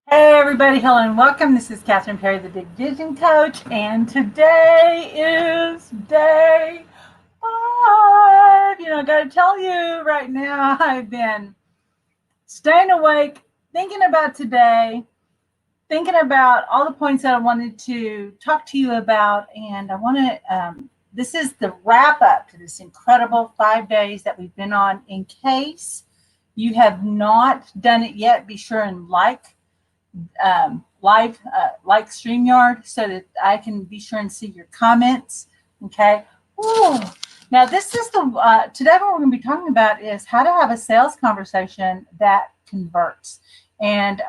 Hey everybody, hello and welcome. This is Catherine Perry, the Big Vision Coach, and today is day 5. I gotta tell you right now, I've been staying awake, thinking about today, thinking about all the points that I wanted to talk to you about, and I want to. This is the wrap up to this incredible 5 days that we've been on. In case you have not done it yet, be sure and like StreamYard so that I can be sure and see your comments. Okay. Ooh. Now, this is today what we're going to be talking about is how to have a sales conversation that converts. And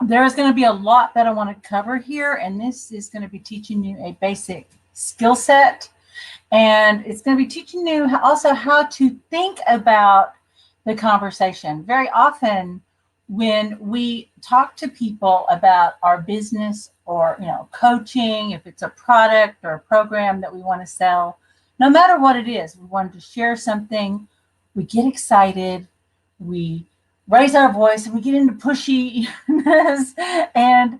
there is going to be a lot that I want to cover here. And this is going to be teaching you a basic skill set. And it's going to be teaching you also how to think about the conversation. Very often, when we talk to people about our business or coaching, if it's a product or a program that we want to sell, no matter what it is, we want to share something, we get excited, we raise our voice, and we get into pushiness. And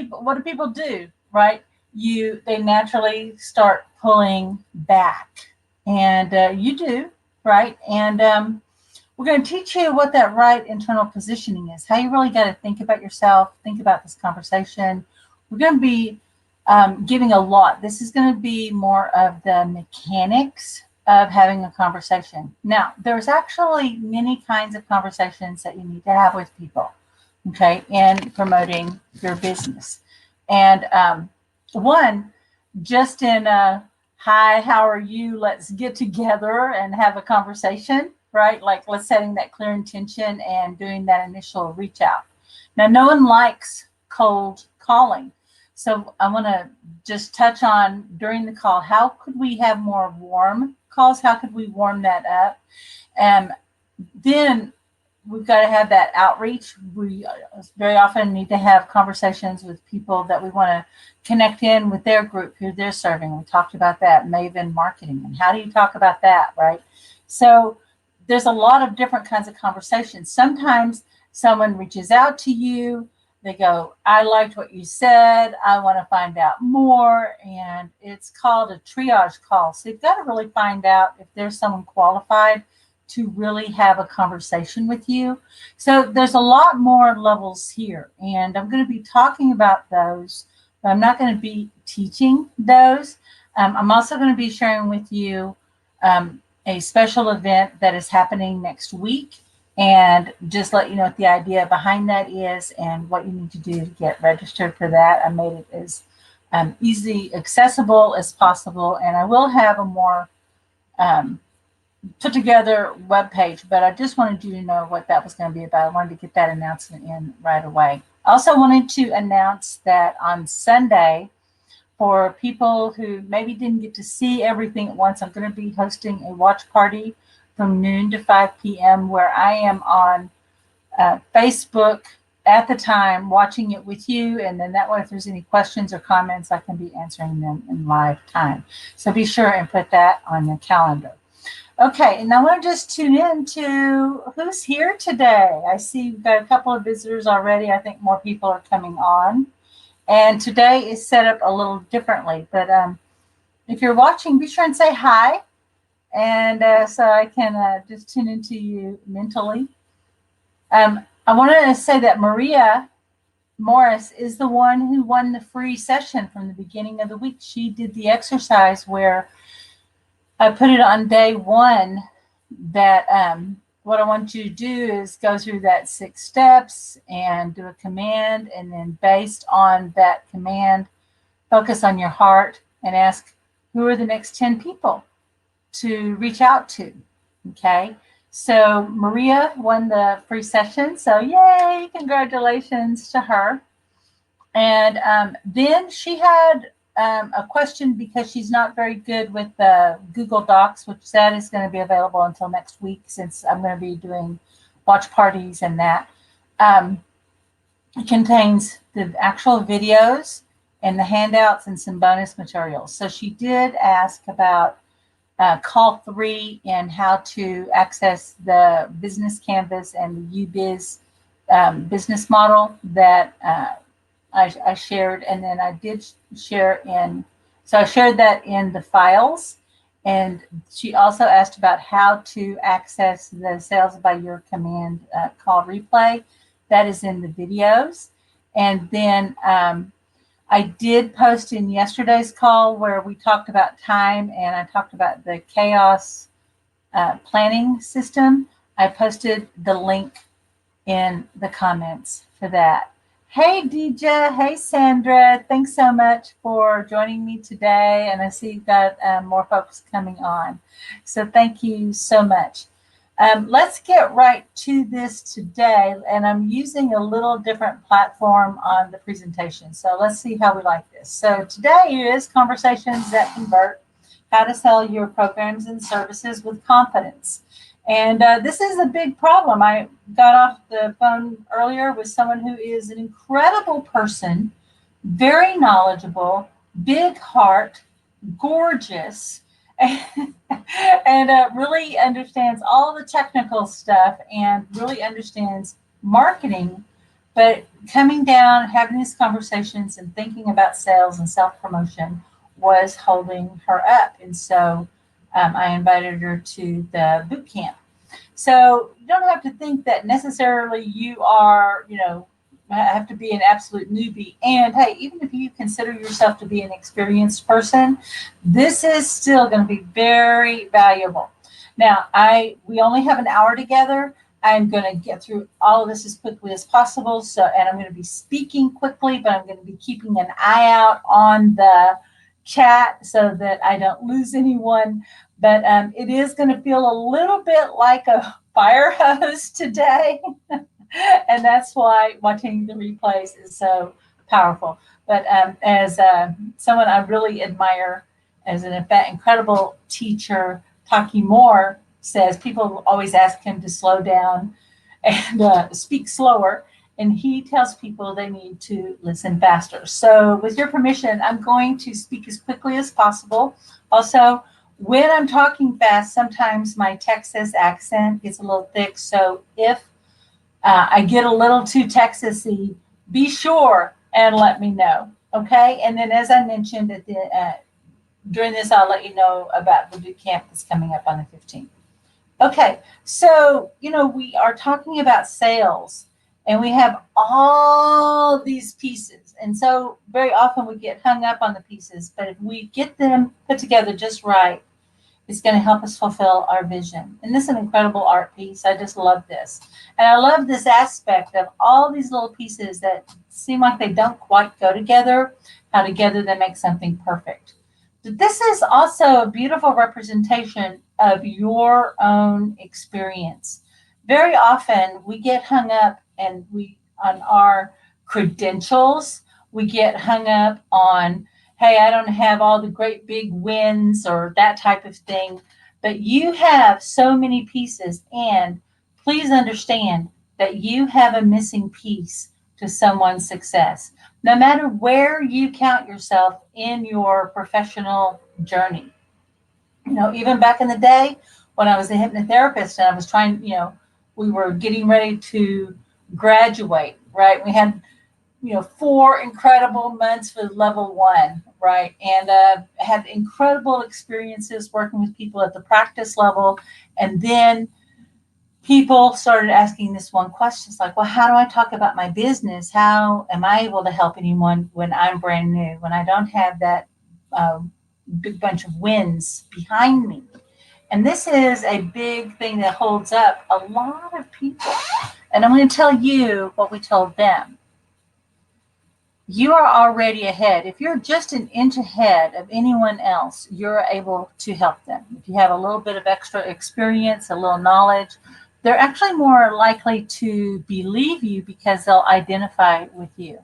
what do people do, right? They naturally start pulling back, and you do, right? And we're going to teach you what that right internal positioning is, how you really got to think about yourself, think about this conversation. We're going to be giving a lot. This is going to be more of the mechanics of having a conversation. Now, there's actually many kinds of conversations that you need to have with people, okay, in promoting your business. And one, just in hi, how are you? Let's get together and have a conversation, right? Like let's setting that clear intention and doing that initial reach out. Now, no one likes cold calling. So I want to just touch on during the call, how could we have more warm calls? How could we warm that up? And then we've got to have that outreach. We very often need to have conversations with people that we want to connect in with their group, who they're serving. We talked about that, Maven marketing. And how do you talk about that, right? So there's a lot of different kinds of conversations. Sometimes someone reaches out to you. They go, I liked what you said. I want to find out more. And it's called a triage call. So you've got to really find out if there's someone qualified to really have a conversation with you. So there's a lot more levels here. And I'm going to be talking about those, but I'm not going to be teaching those. I'm also going to be sharing with you a special event that is happening next week, and just let you know what the idea behind that is and what you need to do to get registered for that. I made it as easy accessible as possible, and I will have a more put together web page, but I just wanted you to know what that was going to be about. I wanted to get that announcement in right away. I also wanted to announce that on Sunday, for people who maybe didn't get to see everything at once, I'm going to be hosting a watch party from noon to 5 p.m. where I am on Facebook at the time watching it with you. And then that way, if there's any questions or comments, I can be answering them in live time. So be sure and put that on your calendar. Okay, and I want to just tune in to who's here today. I see we've got a couple of visitors already. I think more people are coming on. And today is set up a little differently. But if you're watching, be sure and say hi. And so I can just tune into you mentally. I wanted to say that Maria Morris is the one who won the free session from the beginning of the week. She did the exercise where I put it on day one that what I want you to do is go through that 6 steps and do a command, and then based on that command, focus on your heart and ask who are the next 10 people to reach out to. Okay, so Maria won the free session, so yay, congratulations to her. And then she had a question because she's not very good with the Google Docs, which that is going to be available until next week, since I'm going to be doing watch parties and that. It contains the actual videos and the handouts and some bonus materials. So she did ask about call 3 and how to access the business canvas and the UBiz business model that I shared, and then I did share so I shared that in the files. And she also asked about how to access the Sales by Your Command call replay. That is in the videos. And then I did post in yesterday's call where we talked about time, and I talked about the chaos planning system. I posted the link in the comments for that. Hey, Deja. Hey, Sandra. Thanks so much for joining me today. And I see you've got more folks coming on. So thank you so much. Let's get right to this today. And I'm using a little different platform on the presentation. So let's see how we like this. So today is Conversations That Convert, how to sell your programs and services with confidence. And this is a big problem. I got off the phone earlier with someone who is an incredible person, very knowledgeable, big heart, gorgeous, and really understands all the technical stuff and really understands marketing. But coming down, having these conversations and thinking about sales and self-promotion was holding her up. And so I invited her to the boot camp. So you don't have to think that necessarily you are, have to be an absolute newbie. And hey, even if you consider yourself to be an experienced person, this is still going to be very valuable. Now, we only have an hour together. I'm going to get through all of this as quickly as possible. And I'm going to be speaking quickly, but I'm going to be keeping an eye out on the chat so that I don't lose anyone. But it is going to feel a little bit like a fire hose today. And that's why watching the replays is so powerful. But as someone I really admire, as an incredible teacher, Taki Moore says, people always ask him to slow down and speak slower. And he tells people they need to listen faster. So with your permission, I'm going to speak as quickly as possible. Also, when I'm talking fast, sometimes my Texas accent gets a little thick. So if I get a little too Texasy, be sure and let me know. Okay. And then, as I mentioned during this, I'll let you know about the boot camp that's coming up on the 15th. Okay. So, we are talking about sales. And we have all these pieces. And so very often we get hung up on the pieces. But if we get them put together just right, it's going to help us fulfill our vision. And this is an incredible art piece. I just love this. And I love this aspect of all these little pieces that seem like they don't quite go together, how together they make something perfect. But this is also a beautiful representation of your own experience. Very often we get hung up on our credentials. We get hung up on, hey, I don't have all the great big wins or that type of thing. But you have so many pieces, and please understand that you have a missing piece to someone's success. No matter where you count yourself in your professional journey. Even back in the day when I was a hypnotherapist and I was trying, we were getting ready to graduate, right? We had, 4 incredible months for level 1, right? And had incredible experiences working with people at the practice level. And then people started asking this one question. It's like, well, how do I talk about my business? How am I able to help anyone when I'm brand new, when I don't have that big bunch of wins behind me? And this is a big thing that holds up a lot of people. And I'm going to tell you what we told them. You are already ahead. If you're just an inch ahead of anyone else, you're able to help them. If you have a little bit of extra experience, a little knowledge, they're actually more likely to believe you because they'll identify with you.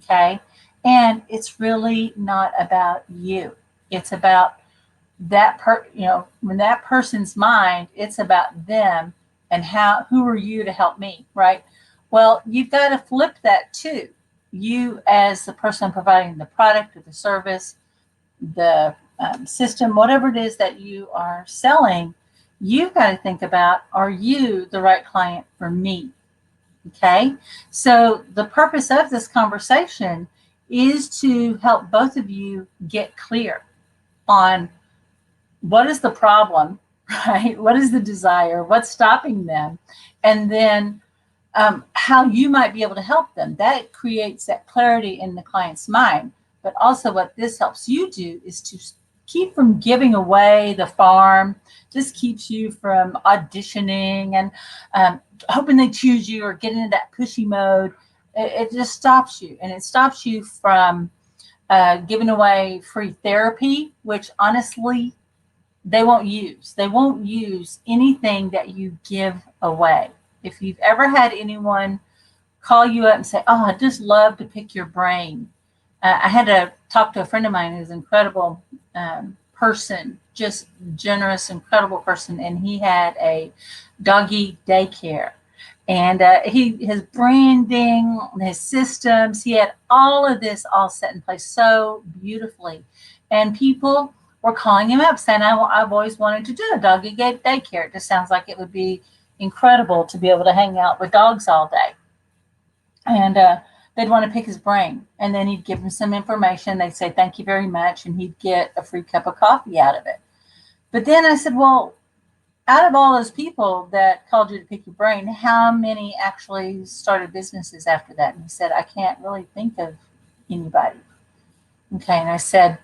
Okay? And it's really not about you. It's about that in that person's mind, it's about them and who are you to help me, right? Well, you've got to flip that too. You as the person providing the product or the service, the system, whatever it is that you are selling, you've got to think about, are you the right client for me? Okay, so the purpose of this conversation is to help both of you get clear on what is the problem, right? What is the desire? What's stopping them? And then how you might be able to help them. That creates that clarity in the client's mind. But also, what this helps you do is to keep from giving away the farm. This keeps you from auditioning and hoping they choose you or getting into that pushy mode. It just stops you, and it stops you from giving away free therapy, which honestly they won't use. They won't use anything that you give away. If you've ever had anyone call you up and say, "Oh, I just love to pick your brain." I had to talk to a friend of mine who's an incredible person, just generous, incredible person, and he had a doggy daycare. And his branding, his systems, he had all of this all set in place so beautifully. And people were calling him up saying, I've always wanted to do a doggy daycare. It just sounds like it would be incredible to be able to hang out with dogs all day. And they'd want to pick his brain. And then he'd give them some information. They'd say, thank you very much. And he'd get a free cup of coffee out of it. But then I said, well, out of all those people that called you to pick your brain, how many actually started businesses after that? And he said, I can't really think of anybody. Okay. And I said,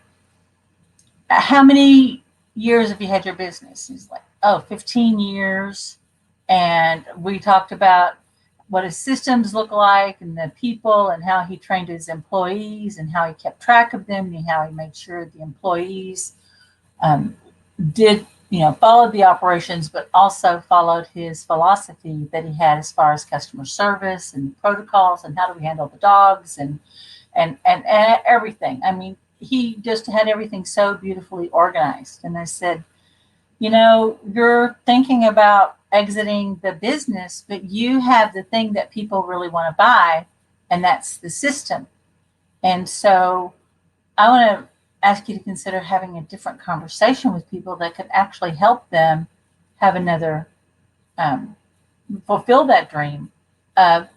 how many years have you had your business? He's like, oh, 15 years. And we talked about what his systems look like and the people and how he trained his employees and how he kept track of them and how he made sure the employees did, followed the operations, but also followed his philosophy that he had as far as customer service and protocols and how do we handle the dogs and everything. I mean, he just had everything so beautifully organized. And I said, you're thinking about exiting the business, but you have the thing that people really want to buy, and that's the system. And so I want to ask you to consider having a different conversation with people that could actually help them have another, fulfill that dream of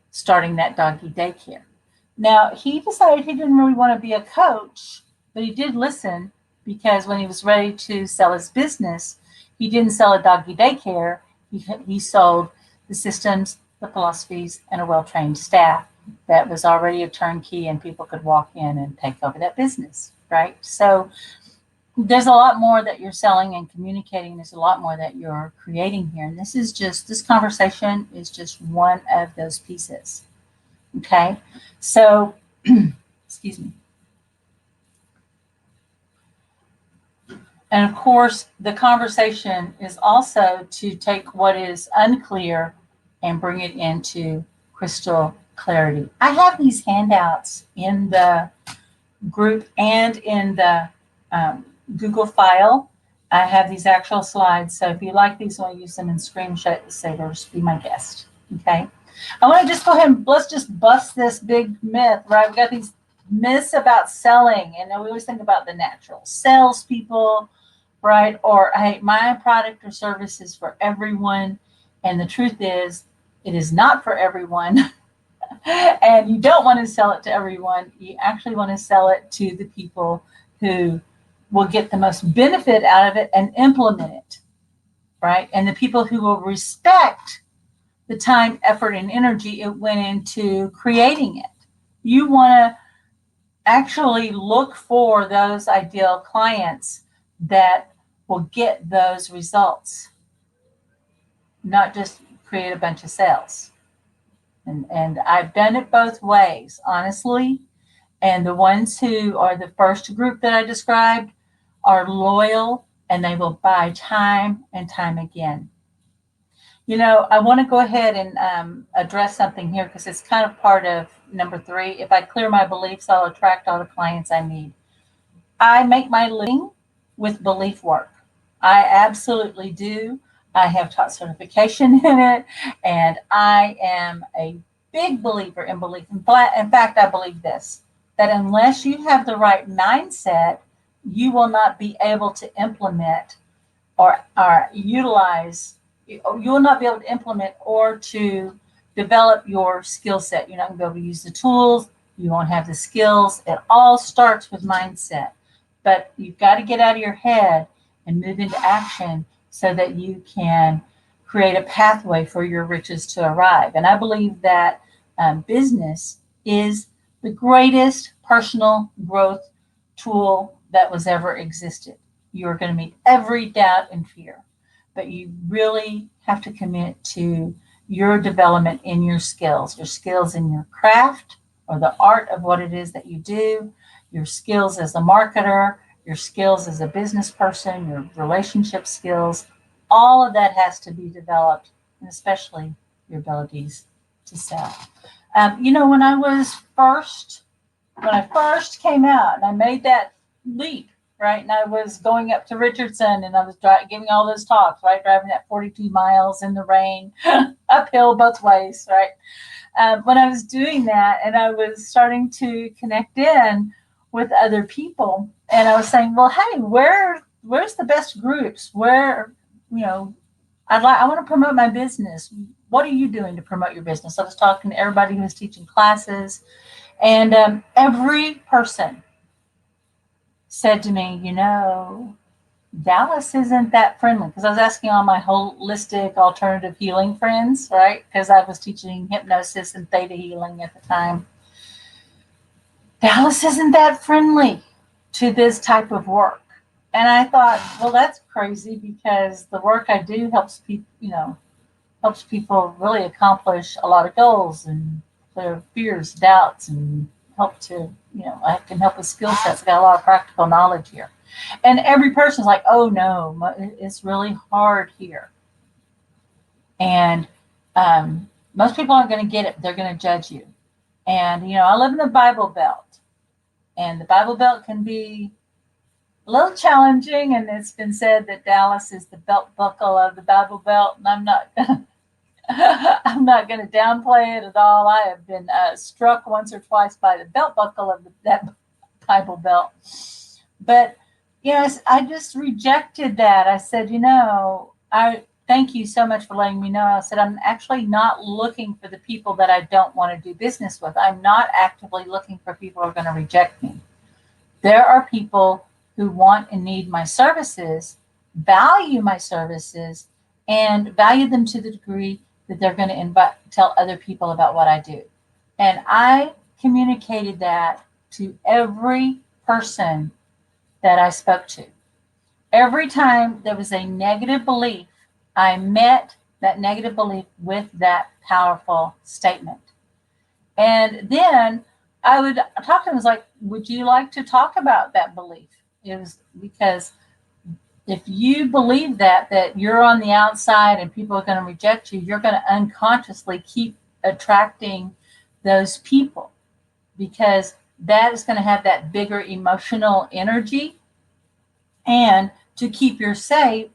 starting that doggy daycare. Now, he decided he didn't really want to be a coach, but he did listen because when he was ready to sell his business, he didn't sell a doggy daycare. He sold the systems, the philosophies, and a well-trained staff that was already a turnkey and people could walk in and take over that business, right? So there's a lot more that you're selling and communicating. There's a lot more that you're creating here. And this conversation is just one of those pieces. Okay. So, excuse me. And of course, the conversation is also to take what is unclear and bring it into crystal clarity. I have these handouts in the group and in the Google file. I have these actual slides. So if you like these, want to use them in screenshot savers, be my guest. Okay. I want to just go ahead and let's just bust this big myth, right? We got these myths about selling, and we always think about the natural salespeople, right? Or hey, my product or service is for everyone. And the truth is, it is not for everyone. And you don't want to sell it to everyone. You actually want to sell it to the people who will get the most benefit out of it and implement it, right? And the people who will respect the time, effort, and energy it went into creating it. You want to actually look for those ideal clients that will get those results, not just create a bunch of sales. And I've done it both ways, honestly. And the ones who are the first group that I described are loyal and they will buy time and time again. I want to go ahead and address something here because it's kind of part of number 3. If I clear my beliefs, I'll attract all the clients I need. I make my living with belief work. I absolutely do. I have taught certification in it, and I am a big believer in belief. In fact, I believe this, that unless you have the right mindset, you will not be able to implement or utilize, you will not be able to implement or to develop your skill set. You're not going to be able to use the tools. You won't have the skills. It all starts with mindset. But you've got to get out of your head and move into action so that you can create a pathway for your riches to arrive. And I believe that business is the greatest personal growth tool that was ever existed. You're going to meet every doubt and fear, but you really have to commit to your development in your skills in your craft or the art of what it is that you do, your skills as a marketer, your skills as a business person, your relationship skills. All of that has to be developed, and especially your abilities to sell. When I first came out and I made that leap, right, and I was going up to Richardson and I was giving all those talks, right, driving that 42 miles in the rain, uphill both ways, right. When I was doing that and I was starting to connect in with other people, and I was saying, well, hey, where's the best groups? Where, I want to promote my business. What are you doing to promote your business? I was talking to everybody who was teaching classes, and every person said to me, Dallas isn't that friendly. Because I was asking all my holistic alternative healing friends, right? Because I was teaching hypnosis and theta healing at the time. Dallas isn't that friendly to this type of work. And I thought, well, that's crazy, because the work I do helps people really accomplish a lot of goals and clear fears, doubts, and I can help with skill sets. I got a lot of practical knowledge here. And every person's like, oh no, it's really hard here. And most people aren't going to get it. They're going to judge you. And, I live in the Bible Belt. And the Bible Belt can be a little challenging. And it's been said that Dallas is the belt buckle of the Bible Belt. And I'm not going to downplay it at all. I have been struck once or twice by the belt buckle of that Bible Belt. But, I just rejected that. I said, I thank you so much for letting me know. I said, I'm actually not looking for the people that I don't want to do business with. I'm not actively looking for people who are going to reject me. There are people who want and need my services, value my services, and value them to the degree that they're going to tell other people about what I do. And I communicated that to every person that I spoke to. Every time there was a negative belief, I met that negative belief with that powerful statement. And then I would talk to them. I was like, would you like to talk about that belief? It was because if you believe that you're on the outside and people are going to reject you, you're going to unconsciously keep attracting those people, because that is going to have that bigger emotional energy. And to keep you safe,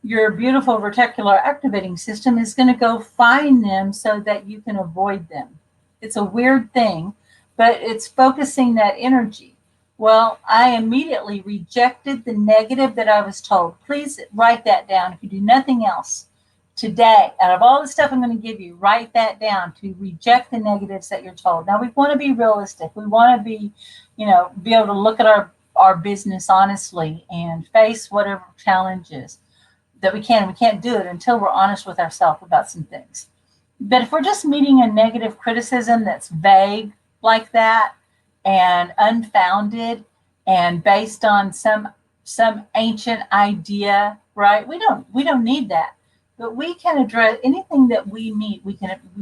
your beautiful reticular activating system is going to go find them so that you can avoid them. It's a weird thing, but it's focusing that energy. Well, I immediately rejected the negative that I was told. Please write that down. If you do nothing else today, out of all the stuff I'm going to give you, write that down, to reject the negatives that you're told. Now, we want to be realistic. We want to be able to look at our business honestly and face whatever challenges that we can. We can't do it until we're honest with ourselves about some things. But if we're just meeting a negative criticism that's vague like that and unfounded and based on some ancient idea, right? We don't need that. But we can address anything that we meet. We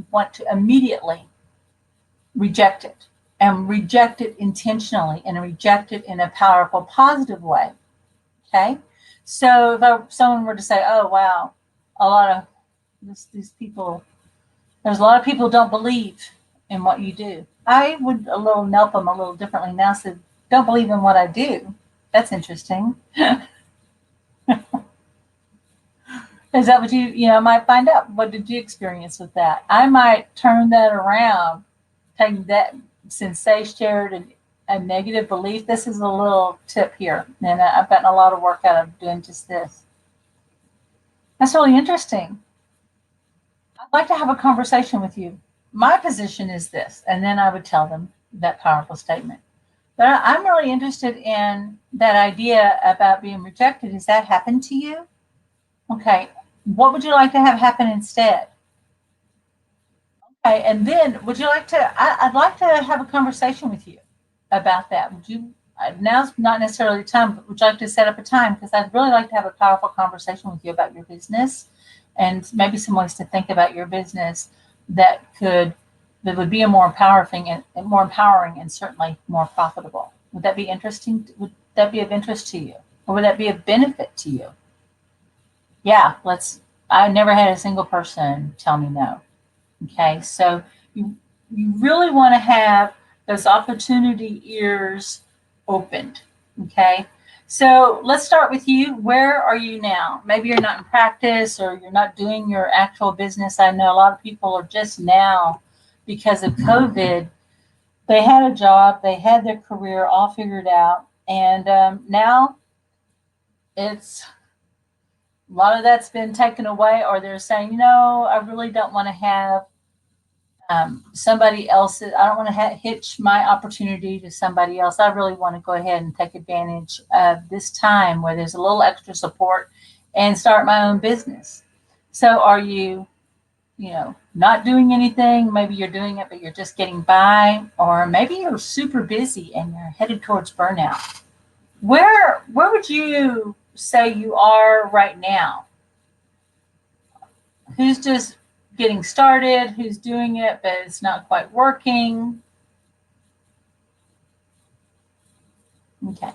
want to immediately reject it, and reject it intentionally, and reject it in a powerful, positive way. Okay? So if someone were to say, oh, wow, these people, there's a lot of people who don't believe in what you do. I would help them a little differently now. So don't believe in what I do. That's interesting. Is that what you might find out? What did you experience with that? I might turn that around, taking that, since they shared a negative belief. This is a little tip here, and I've gotten a lot of work out of doing just this. That's really interesting. I'd like to have a conversation with you. My position is this. And then I would tell them that powerful statement. But I'm really interested in that idea about being rejected. Has that happened to you? Okay. What would you like to have happen instead? Okay. And then would you like to, I'd like to have a conversation with you about that. Would you, now's not necessarily the time, but would you like to set up a time? Because I'd really like to have a powerful conversation with you about your business and maybe some ways to think about your business that could, that would be a more empowering and more empowering and certainly more profitable. Would that be interesting? Would that be of interest to you? Or would that be of benefit to you? Yeah, I never had a single person tell me no. Okay, so you really want to have those opportunity ears opened. Okay, so let's start with you. Where are you now? Maybe you're not in practice or you're not doing your actual business. I know a lot of people are just now, because of COVID, they had a job, they had their career all figured out, and now it's a lot of that's been taken away, or they're saying, I really don't want to have somebody else's. I don't want to hitch my opportunity to somebody else. I really want to go ahead and take advantage of this time where there's a little extra support and start my own business. So are you, not doing anything? Maybe you're doing it, but you're just getting by, or maybe you're super busy and you're headed towards burnout. Where would you say you are right now? Who's just getting started, who's doing it, but it's not quite working. Okay.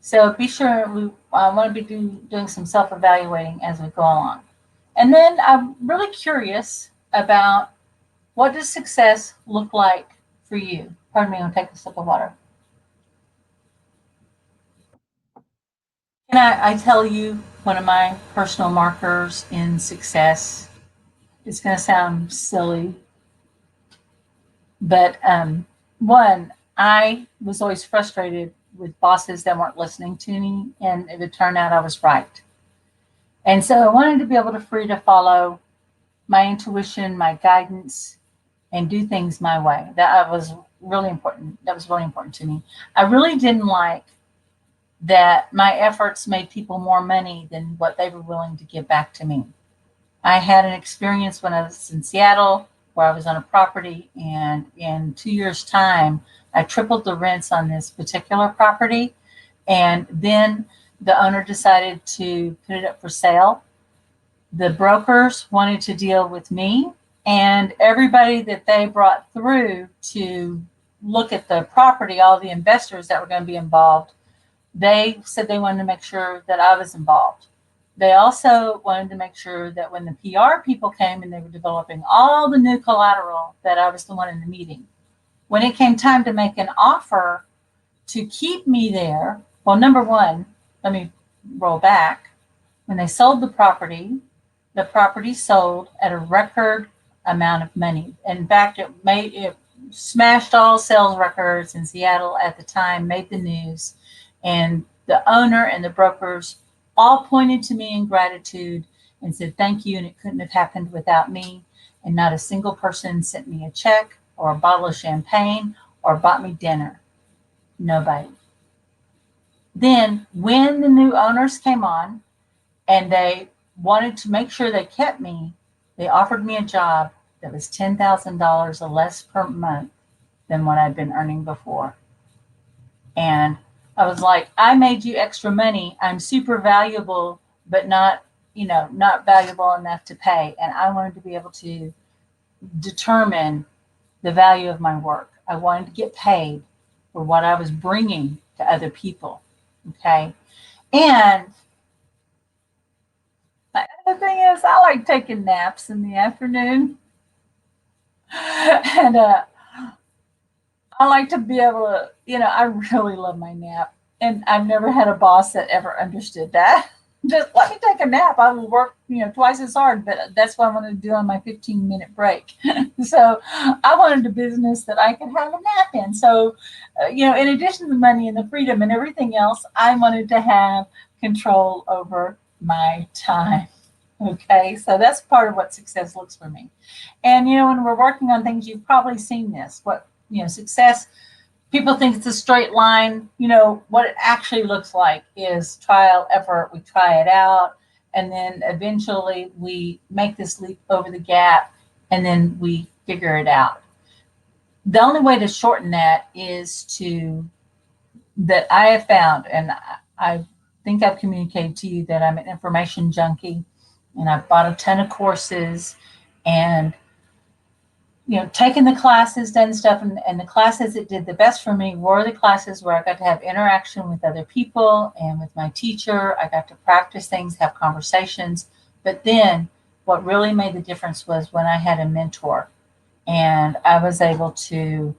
So be sure I want to be doing some self-evaluating as we go along. And then I'm really curious about, what does success look like for you? Pardon me, I'm going to take a sip of water. Can I tell you one of my personal markers in success? It's going to sound silly, but one, I was always frustrated with bosses that weren't listening to me, and it would turn out I was right. And so I wanted to be able to free to follow my intuition, my guidance, and do things my way. That was really important. That was really important to me. I really didn't like that my efforts made people more money than what they were willing to give back to me. I had an experience when I was in Seattle where I was on a property, and in 2 years' time, I tripled the rents on this particular property. And then the owner decided to put it up for sale. The brokers wanted to deal with me, and everybody that they brought through to look at the property, all the investors that were going to be involved, they said they wanted to make sure that I was involved. They also wanted to make sure that when the PR people came and they were developing all the new collateral, that I was the one in the meeting. When it came time to make an offer to keep me there, well, number one, let me roll back. When they sold the property sold at a record amount of money. In fact, it smashed all sales records in Seattle at the time, made the news, and the owner and the brokers all pointed to me in gratitude and said thank you, and it couldn't have happened without me. And not a single person sent me a check or a bottle of champagne or bought me dinner. Nobody. Then when the new owners came on and they wanted to make sure they kept me, they offered me a job that was $10,000 or less per month than what I'd been earning before. And I was like, I made you extra money. I'm super valuable, but not valuable enough to pay. And I wanted to be able to determine the value of my work. I wanted to get paid for what I was bringing to other people. Okay. And the thing is, I like taking naps in the afternoon. And I like to be able to, I really love my nap. And I've never had a boss that ever understood that. Just let me take a nap. I will work, twice as hard, but that's what I want to do on my 15-minute break. So I wanted a business that I could have a nap in. So, in addition to the money and the freedom and everything else, I wanted to have control over my time. Okay, so that's part of what success looks for me. And when we're working on things, you've probably seen this. What success, people think it's a straight line. What it actually looks like is trial, effort. We try it out, and then eventually we make this leap over the gap, and then we figure it out. The only way to shorten that is to that I have found, and I think I've communicated to you that I'm an information junkie, and I've bought a ton of courses, and taken the classes, done stuff, and the classes that did the best for me were the classes where I got to have interaction with other people and with my teacher. I got to practice things, have conversations. But then what really made the difference was when I had a mentor and I was able to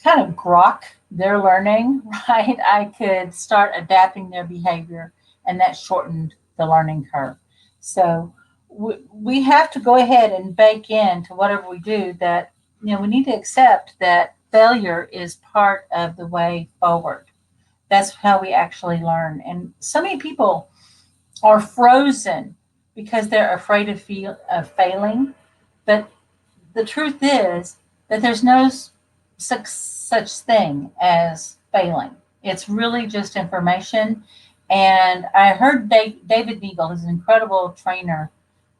kind of grok their learning, right? I could start adapting their behavior, and that shortened the learning curve. So we have to go ahead and bake into whatever we do that, we need to accept that failure is part of the way forward. That's how we actually learn. And so many people are frozen because they're afraid of failing. But the truth is that there's no such thing as failing. It's really just information. And I heard David Neagle, who's an incredible trainer,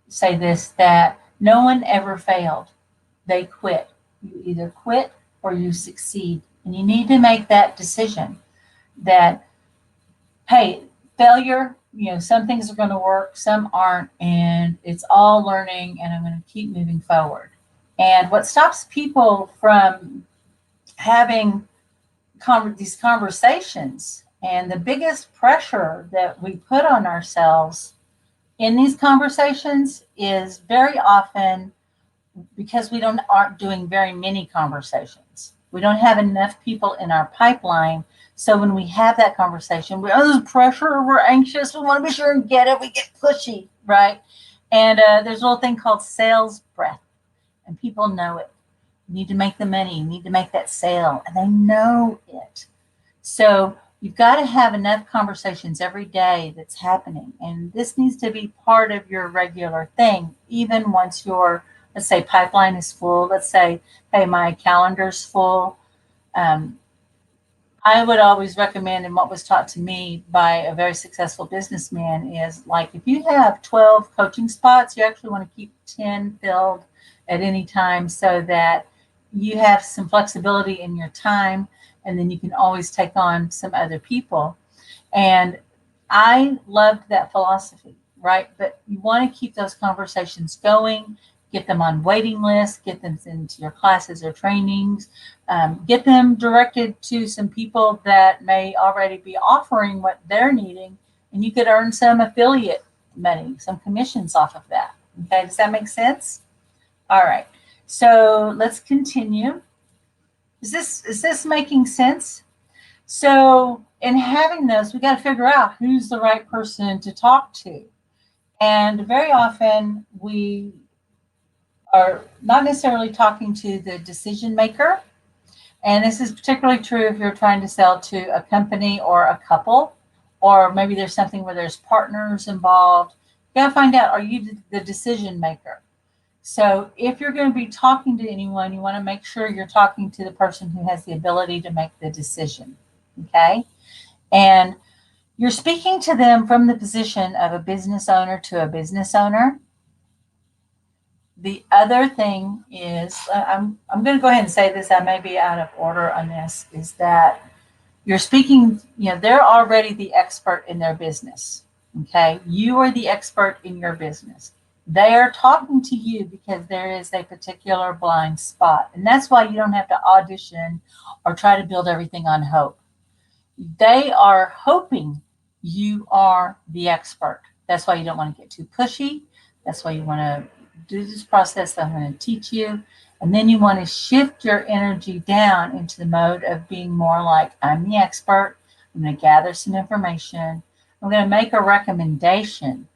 say this, that no one ever failed. They quit. You either quit or you succeed. And you need to make that decision that, hey, failure, some things are going to work, some aren't, and it's all learning, and I'm going to keep moving forward. And what stops people from having these conversations, and the biggest pressure that we put on ourselves in these conversations is very often because we aren't doing very many conversations. We don't have enough people in our pipeline. So when we have that conversation, there's pressure, we're anxious, we want to be sure and get it, we get pushy, right? And there's a little thing called sales breath, and people know it. You need to make the money, you need to make that sale, and they know it. So you've got to have enough conversations every day that's happening. And this needs to be part of your regular thing, even once your, let's say, pipeline is full. Let's say, hey, my calendar's full. Um, I would always recommend, and what was taught to me by a very successful businessman is like if you have 12 coaching spots, you actually want to keep 10 filled at any time so that you have some flexibility in your time, and then you can always take on some other people. And I loved that philosophy, right? But you want to keep those conversations going, get them on waiting lists, get them into your classes or trainings, get them directed to some people that may already be offering what they're needing, and you could earn some affiliate money, some commissions off of that. Okay, does that make sense? All right. So let's continue. Is this making sense? So in having those, we got to figure out who's the right person to talk to. And very often we are not necessarily talking to the decision maker. And this is particularly true if you're trying to sell to a company or a couple, or maybe there's something where there's partners involved. You got to find out, are you the decision maker? So if you're going to be talking to anyone, you want to make sure you're talking to the person who has the ability to make the decision. Okay. And you're speaking to them from the position of a business owner to a business owner. The other thing is, I'm going to go ahead and say this, I may be out of order on this, is that you're speaking, they're already the expert in their business. Okay. You are the expert in your business. They are talking to you because there is a particular blind spot. And that's why you don't have to audition or try to build everything on hope. They are hoping you are the expert. That's why you don't want to get too pushy. That's why you want to do this process that I'm going to teach you. And then you want to shift your energy down into the mode of being more like, I'm the expert. I'm going to gather some information. I'm going to make a recommendation.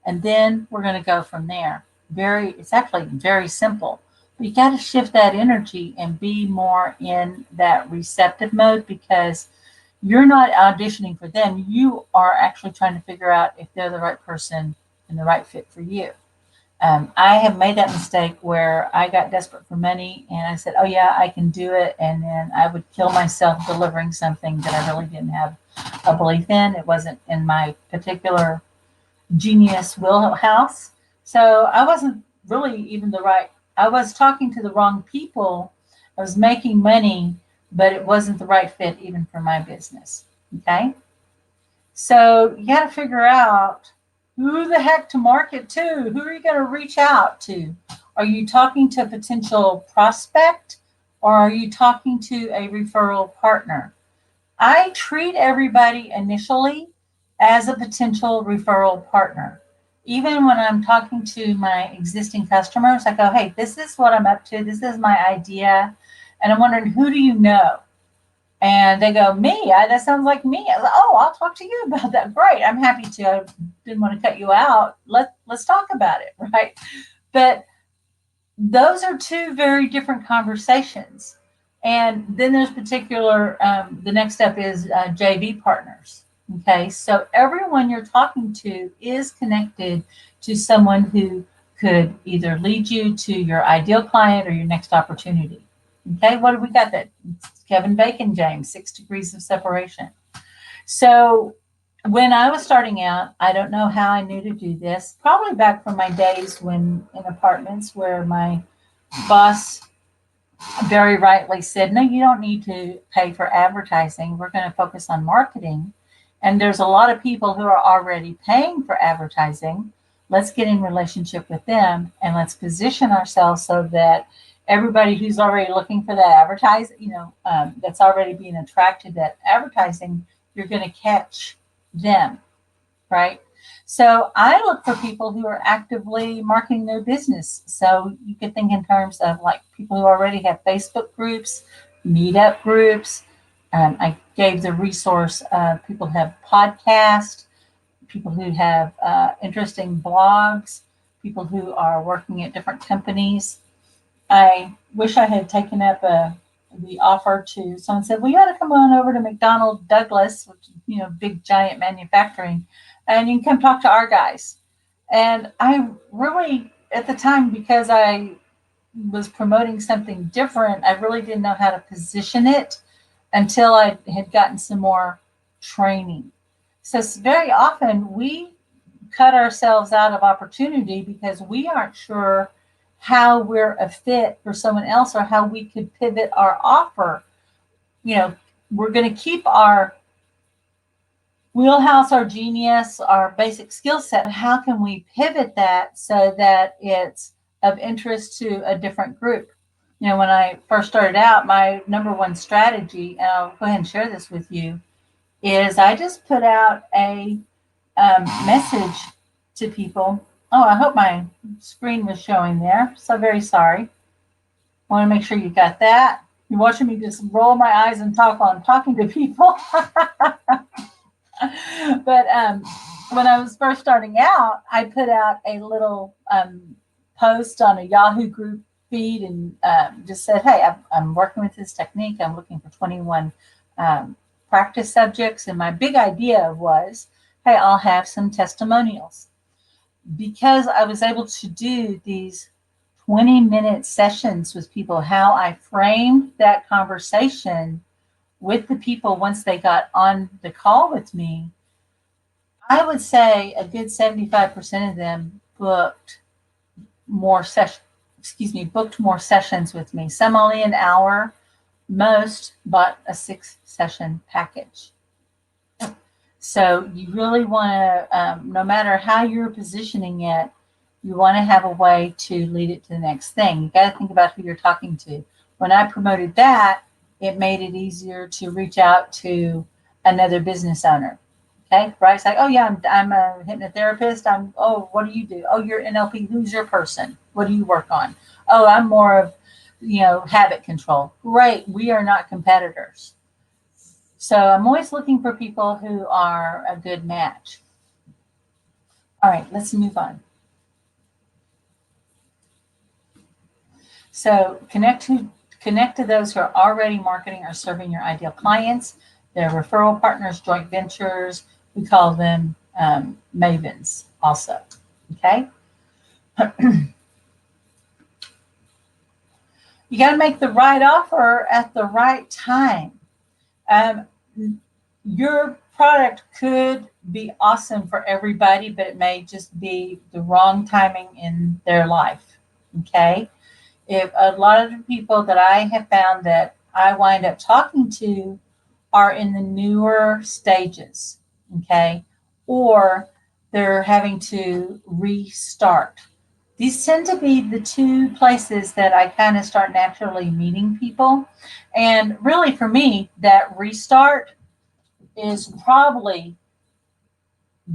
And then we're going to go from there. It's actually very simple. But you got to shift that energy and be more in that receptive mode, because you're not auditioning for them. You are actually trying to figure out if they're the right person and the right fit for you. I have made that mistake where I got desperate for money and I said, oh, yeah, I can do it. And then I would kill myself delivering something that I really didn't have a belief in. It wasn't in my particular genius wheelhouse. So I wasn't really even I was talking to the wrong people. I was making money, but it wasn't the right fit even for my business. Okay. So you got to figure out who the heck to market to. Who are you going to reach out to? Are you talking to a potential prospect or are you talking to a referral partner? I treat everybody initially as a potential referral partner. Even when I'm talking to my existing customers, I go, hey, this is what I'm up to. This is my idea. And I'm wondering, who do you know? And they go, me? That sounds like me. I was like, oh, I'll talk to you about that. Great. I'm happy to. I didn't want to cut you out. Let's talk about it. Right. But those are two very different conversations. And then there's the next step is JV partners. Okay. So everyone you're talking to is connected to someone who could either lead you to your ideal client or your next opportunity. Okay. What have we got that? Kevin Bacon, James, 6 degrees of separation. So when I was starting out, I don't know how I knew to do this. Probably back from my days in apartments where my boss very rightly said, no, you don't need to pay for advertising. We're going to focus on marketing. And there's a lot of people who are already paying for advertising. Let's get in relationship with them and let's position ourselves so that everybody who's already looking for that that's already being attracted to that advertising, you're going to catch them, right? So I look for people who are actively marketing their business. So you could think in terms of like people who already have Facebook groups, meetup groups. I gave the resource people who have podcasts, people who have interesting blogs, people who are working at different companies. I wish I had taken up the offer to someone said, well, you ought to come on over to McDonnell Douglas, which is, big giant manufacturing, and you can come talk to our guys. And I really, at the time, because I was promoting something different, I really didn't know how to position it until I had gotten some more training. So very often we cut ourselves out of opportunity because we aren't sure how we're a fit for someone else or how we could pivot our offer. We're going to keep our wheelhouse, our genius, our basic skill set. How can we pivot that so that it's of interest to a different group? When I first started out, my number one strategy, and I'll go ahead and share this with you, is I just put out a message to people. Oh, I hope my screen was showing there. So very sorry. I want to make sure you got that. You're watching me just roll my eyes and talk while I'm talking to people. But when I was first starting out, I put out a little post on a Yahoo group feed and just said, hey, I'm working with this technique. I'm looking for 21 practice subjects. And my big idea was, hey, I'll have some testimonials. Because I was able to do these 20-minute sessions with people, how I framed that conversation with the people once they got on the call with me, I would say a good 75% of them booked more sessions with me. Some only an hour, most bought a 6-session package. So you really want to, no matter how you're positioning it, you want to have a way to lead it to the next thing. You got to think about who you're talking to. When I promoted that, it made it easier to reach out to another business owner. Okay, right? It's like, oh yeah, I'm a hypnotherapist. What do you do? Oh, you're NLP. Who's your person? What do you work on? Oh, I'm more of, habit control. Great. We are not competitors. So I'm always looking for people who are a good match. All right, let's move on. So connect to those who are already marketing or serving your ideal clients. They're referral partners, joint ventures. We call them mavens also. Okay. You got to make the right offer at the right time. Um, your product could be awesome for everybody, but it may just be the wrong timing in their life. Okay. If a lot of the people that I have found that I wind up talking to are in the newer stages, okay, or they're having to restart. These tend to be the two places that I kind of start naturally meeting people. And really, for me, that restart is probably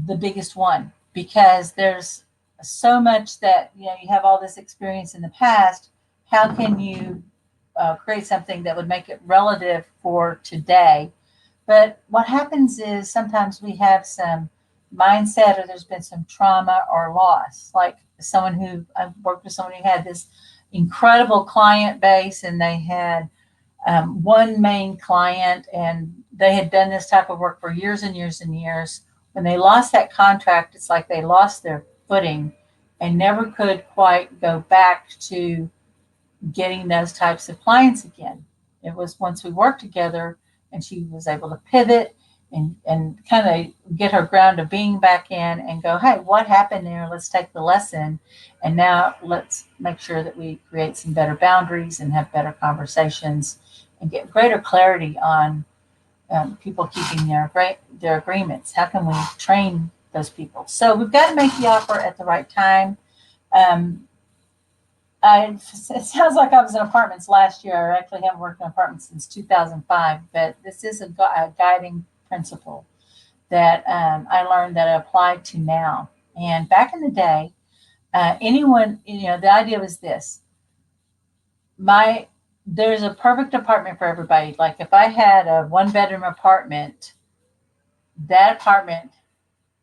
the biggest one because there's so much that, you have all this experience in the past. How can you create something that would make it relative for today? But what happens is sometimes we have some mindset or there's been some trauma or loss. Like someone who I've worked with someone who had this incredible client base and they had one main client and they had done this type of work for years and years and years. When they lost that contract, it's like they lost their footing and never could quite go back to getting those types of clients again. It was once we worked together and she was able to pivot and kind of get her ground of being back in and go, hey, what happened there? Let's take the lesson. And now let's make sure that we create some better boundaries and have better conversations and get greater clarity on people keeping their agreements. How can we train those people? So we've got to make the offer at the right time. Um, it sounds like I was in apartments last year. I actually haven't worked in apartments since 2005, but this is a guiding principle that I learned that I applied to now. And back in the day, anyone, the idea was this: there's a perfect apartment for everybody. Like if I had a one-bedroom apartment, that apartment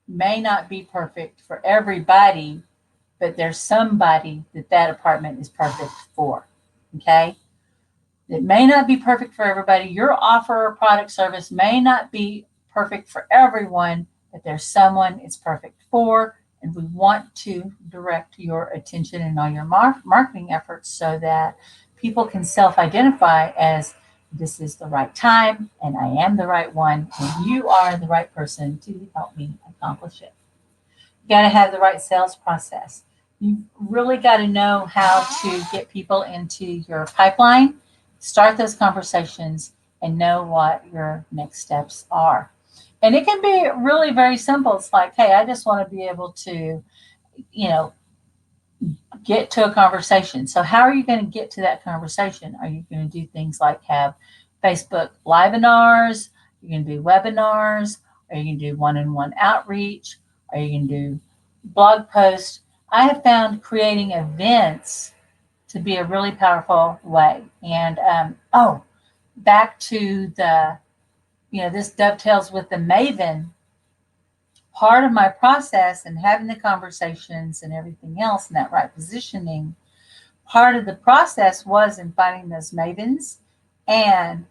may not be perfect for everybody, but there's somebody that apartment is perfect for. Okay. It may not be perfect for everybody. Your offer or product service may not be perfect for everyone, but there's someone it's perfect for. And we want to direct your attention and all your marketing efforts so that people can self-identify as this is the right time and I am the right one and you are the right person to help me accomplish it. You got to have the right sales process. You really got to know how to get people into your pipeline, start those conversations, and know what your next steps are. And it can be really very simple. It's like, hey, I just want to be able to, you know, get to a conversation. So how are you going to get to that conversation? Are you going to do things like have Facebook livenars? You're going to do webinars? Are you going to do one-on-one outreach? Are you going to do blog posts? I have found creating events to be a really powerful way. And back to this dovetails with the Maven part of my process and having the conversations and everything else and that right positioning. Part of the process was in finding those mavens and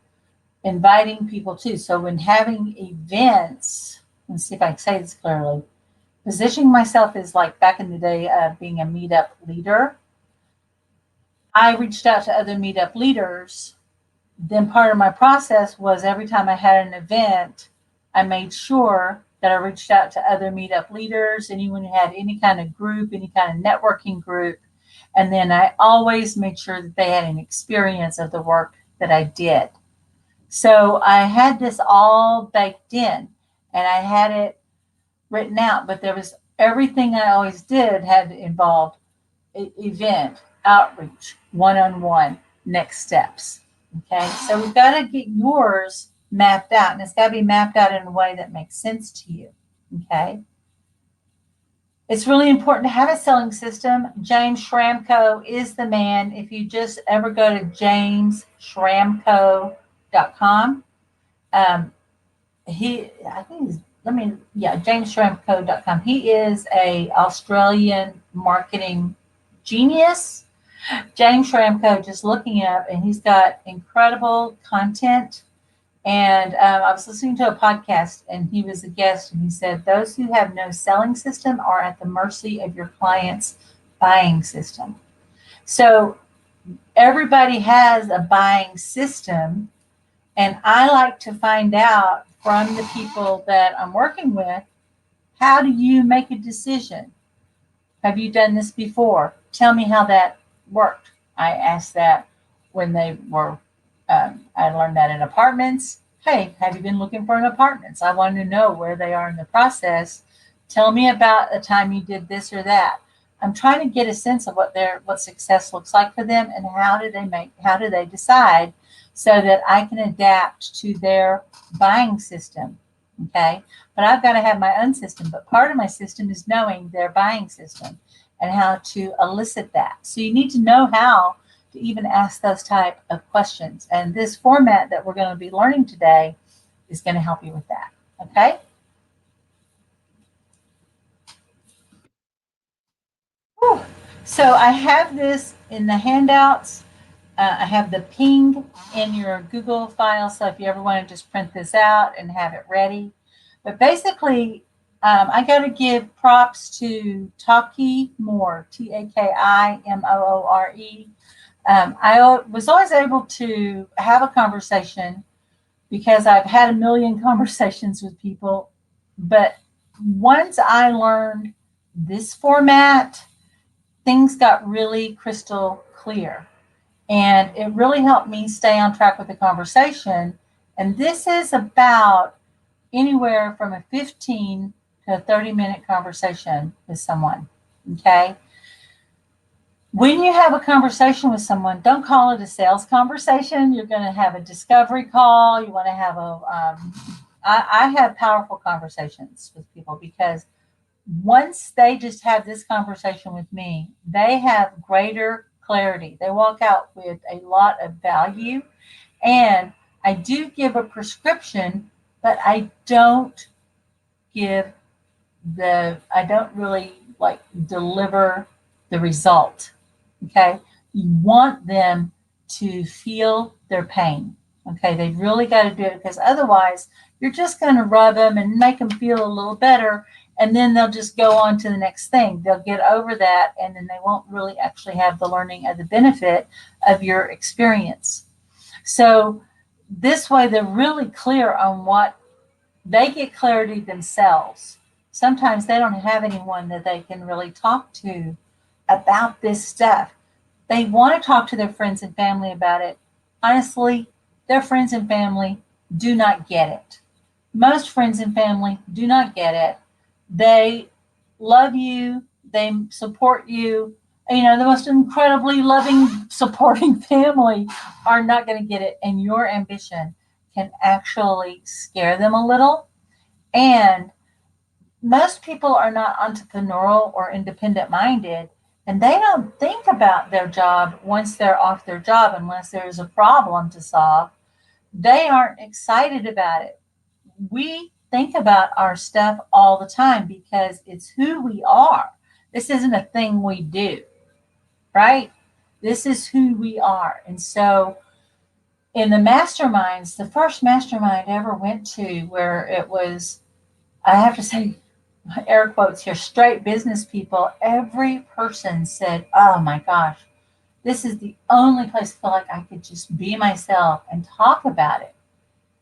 inviting people too. So when having events, let's see if I can say this clearly, positioning myself as like back in the day of being a meetup leader. I reached out to other meetup leaders. Then part of my process was every time I had an event, I made sure that I reached out to other meetup leaders, anyone who had any kind of group, any kind of networking group. And then I always made sure that they had an experience of the work that I did. So I had this all baked in and I had it written out, but there was everything I always did had involved event, outreach, one-on-one, next steps. Okay, so we've got to get yours mapped out, and it's got to be mapped out in a way that makes sense to you. Okay, it's really important to have a selling system. James Schramko is the man. If you just ever go to jamesschramko.com, jamesschramko.com. He is a Australian marketing genius. James Schramko, just looking up, and he's got incredible content And I was listening to a podcast, and he was a guest, and he said, those who have no selling system are at the mercy of your client's buying system. So everybody has a buying system, and I like to find out from the people that I'm working with, how do you make a decision? Have you done this before? Tell me how that worked. I asked that when they were, I learned that in apartments. Hey, have you been looking for an apartment? I wanted to know where they are in the process. Tell me about a time you did this or that. I'm trying to get a sense of what success looks like for them, and how do they decide, so that I can adapt to their buying system. Okay. But I've got to have my own system. But part of my system is knowing their buying system and how to elicit that. So you need to know how to even ask those type of questions. And this format that we're going to be learning today is going to help you with that. Okay. Whew. So I have this in the handouts. I have the ping in your Google file. So if you ever want to just print this out and have it ready. But basically, I got to give props to Taki Moore, Takimoore. I was always able to have a conversation because I've had a million conversations with people. But once I learned this format, things got really crystal clear. And it really helped me stay on track with the conversation. And this is about anywhere from a 15 to a 30-minute conversation with someone. Okay. When you have a conversation with someone, don't call it a sales conversation. You're going to have a discovery call. You want to have I have powerful conversations with people because once they just have this conversation with me, they have greater clarity. They walk out with a lot of value. And I do give a prescription, but give I don't really like deliver the result. Okay. You want them to feel their pain. Okay. They've really got to do it, because otherwise you're just going to rub them and make them feel a little better. And then they'll just go on to the next thing. They'll get over that, and then they won't really actually have the learning of the benefit of your experience. So this way they're really clear on what they get clarity themselves. Sometimes they don't have anyone that they can really talk to about this stuff. They want to talk to their friends and family about it. Honestly, their friends and family do not get it. Most friends and family do not get it. They love you, they support you. You know, the most incredibly loving, supporting family are not going to get it. And your ambition can actually scare them a little. And most people are not entrepreneurial or independent minded, and they don't think about their job once they're off their job unless there's a problem to solve. They aren't excited about it. We think about our stuff all the time because it's who we are. This isn't a thing we do, right? This is who we are. And so in the masterminds, the first mastermind I ever went to, where it was, I have to say, air quotes here, straight business people, every person said, oh my gosh, this is the only place I feel like I could just be myself and talk about it.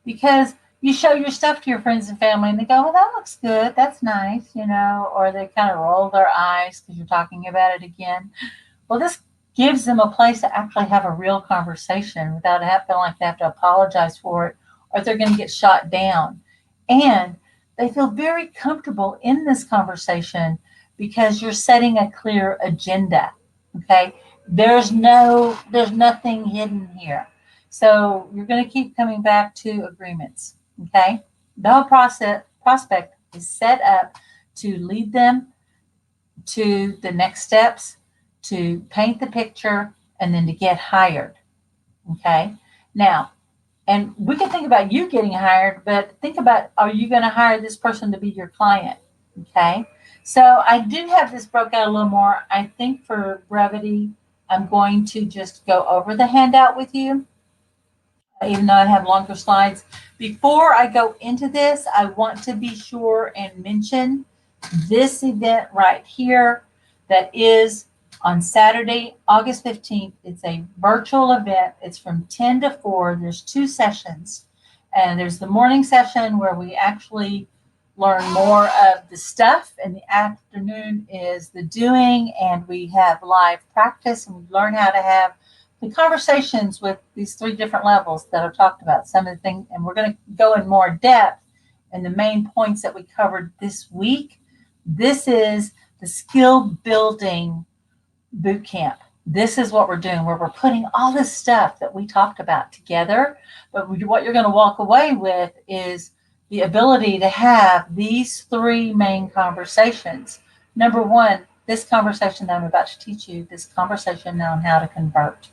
Because you show your stuff to your friends and family and they go, well, that looks good. That's nice, or they kind of roll their eyes because you're talking about it again. Well, this gives them a place to actually have a real conversation without feeling like they have to apologize for it or they're going to get shot down. And they feel very comfortable in this conversation because you're setting a clear agenda. Okay. There's nothing hidden here. So you're going to keep coming back to agreements. Okay. The whole prospect is set up to lead them to the next steps, to paint the picture, and then to get hired. Okay. Now, and we can think about you getting hired, but think about, are you going to hire this person to be your client? Okay. So I do have this broke out a little more. I think for brevity, I'm going to just go over the handout with you. even though I have longer slides. Before I go into this, I want to be sure and mention this event right here that is on Saturday, August 15th. It's a virtual event. It's from 10 to 4. There's 2 sessions. And there's the morning session where we actually learn more of the stuff, and the afternoon is the doing, and we have live practice, and we learn how to have the conversations with these 3 different levels that are talked about. Some of the things, and we're going to go in more depth in the main points that we covered this week. This is the skill building boot camp. This is what we're doing, where we're putting all this stuff that we talked about together. But what you're going to walk away with is the ability to have these 3 main conversations. Number 1, this conversation that I'm about to teach you, this conversation on how to convert.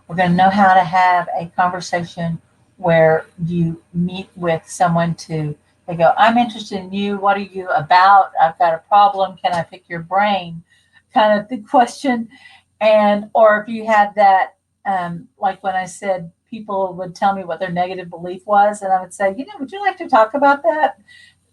We're going to know how to have a conversation where you meet with someone they go, I'm interested in you. What are you about? I've got a problem. Can I pick your brain? Kind of the question. And, or if you had that, like when I said, people would tell me what their negative belief was, and I would say, would you like to talk about that?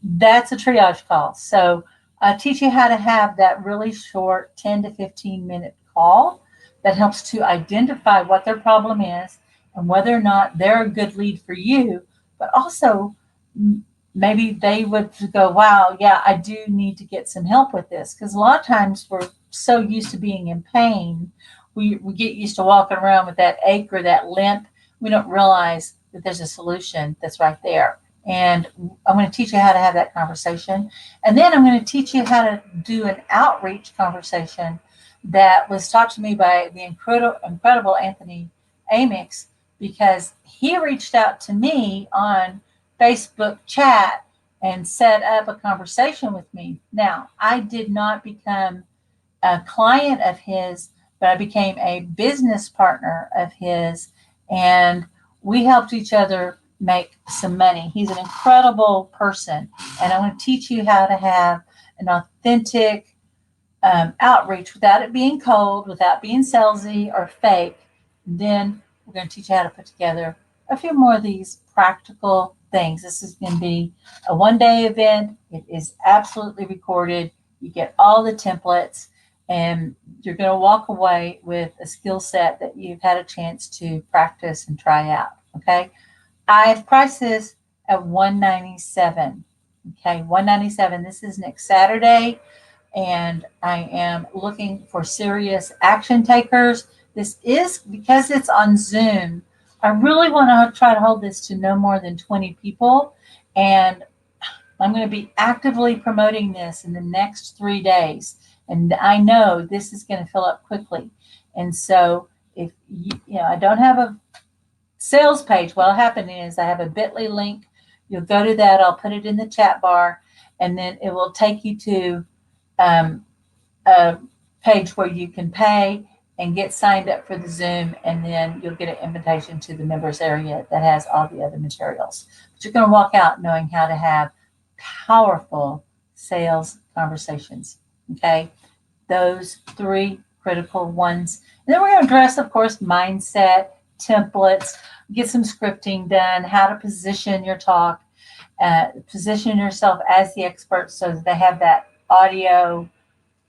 That's a triage call. So I teach you how to have that really short 10 to 15 minute call that helps to identify what their problem is and whether or not they're a good lead for you, but also maybe they would go, wow, yeah, I do need to get some help with this. Because a lot of times we're so used to being in pain, we get used to walking around with that ache or that limp. We don't realize that there's a solution that's right there. And I'm going to teach you how to have that conversation. And then I'm going to teach you how to do an outreach conversation that was taught to me by the incredible Anthony Amix, because he reached out to me on Facebook chat and set up a conversation with me. Now, I did not become a client of his, but I became a business partner of his, and we helped each other make some money. He's an incredible person, and I'm going to teach you how to have an authentic outreach without it being cold, without being salesy or fake. And then we're going to teach you how to put together a few more of these practical things. This is going to be a 1-day event. It is absolutely recorded. You get all the templates, and you're going to walk away with a skill set that you've had a chance to practice and try out. Okay. I've priced this at $197. Okay. $197. This is next Saturday, and I am looking for serious action takers. This is because it's on Zoom. I really want to try to hold this to no more than 20 people, and I'm going to be actively promoting this in the next 3 days. And I know this is going to fill up quickly. And so if I don't have a sales page, what'll happen is I have a bit.ly link. You'll go to that. I'll put it in the chat bar, and then it will take you to a page where you can pay and get signed up for the Zoom, and then you'll get an invitation to the members area that has all the other materials. But you're going to walk out knowing how to have powerful sales conversations. Okay, those 3 critical ones. And then we're going to address, of course, mindset, templates, get some scripting done, how to position your talk, position yourself as the expert so that they have that audio.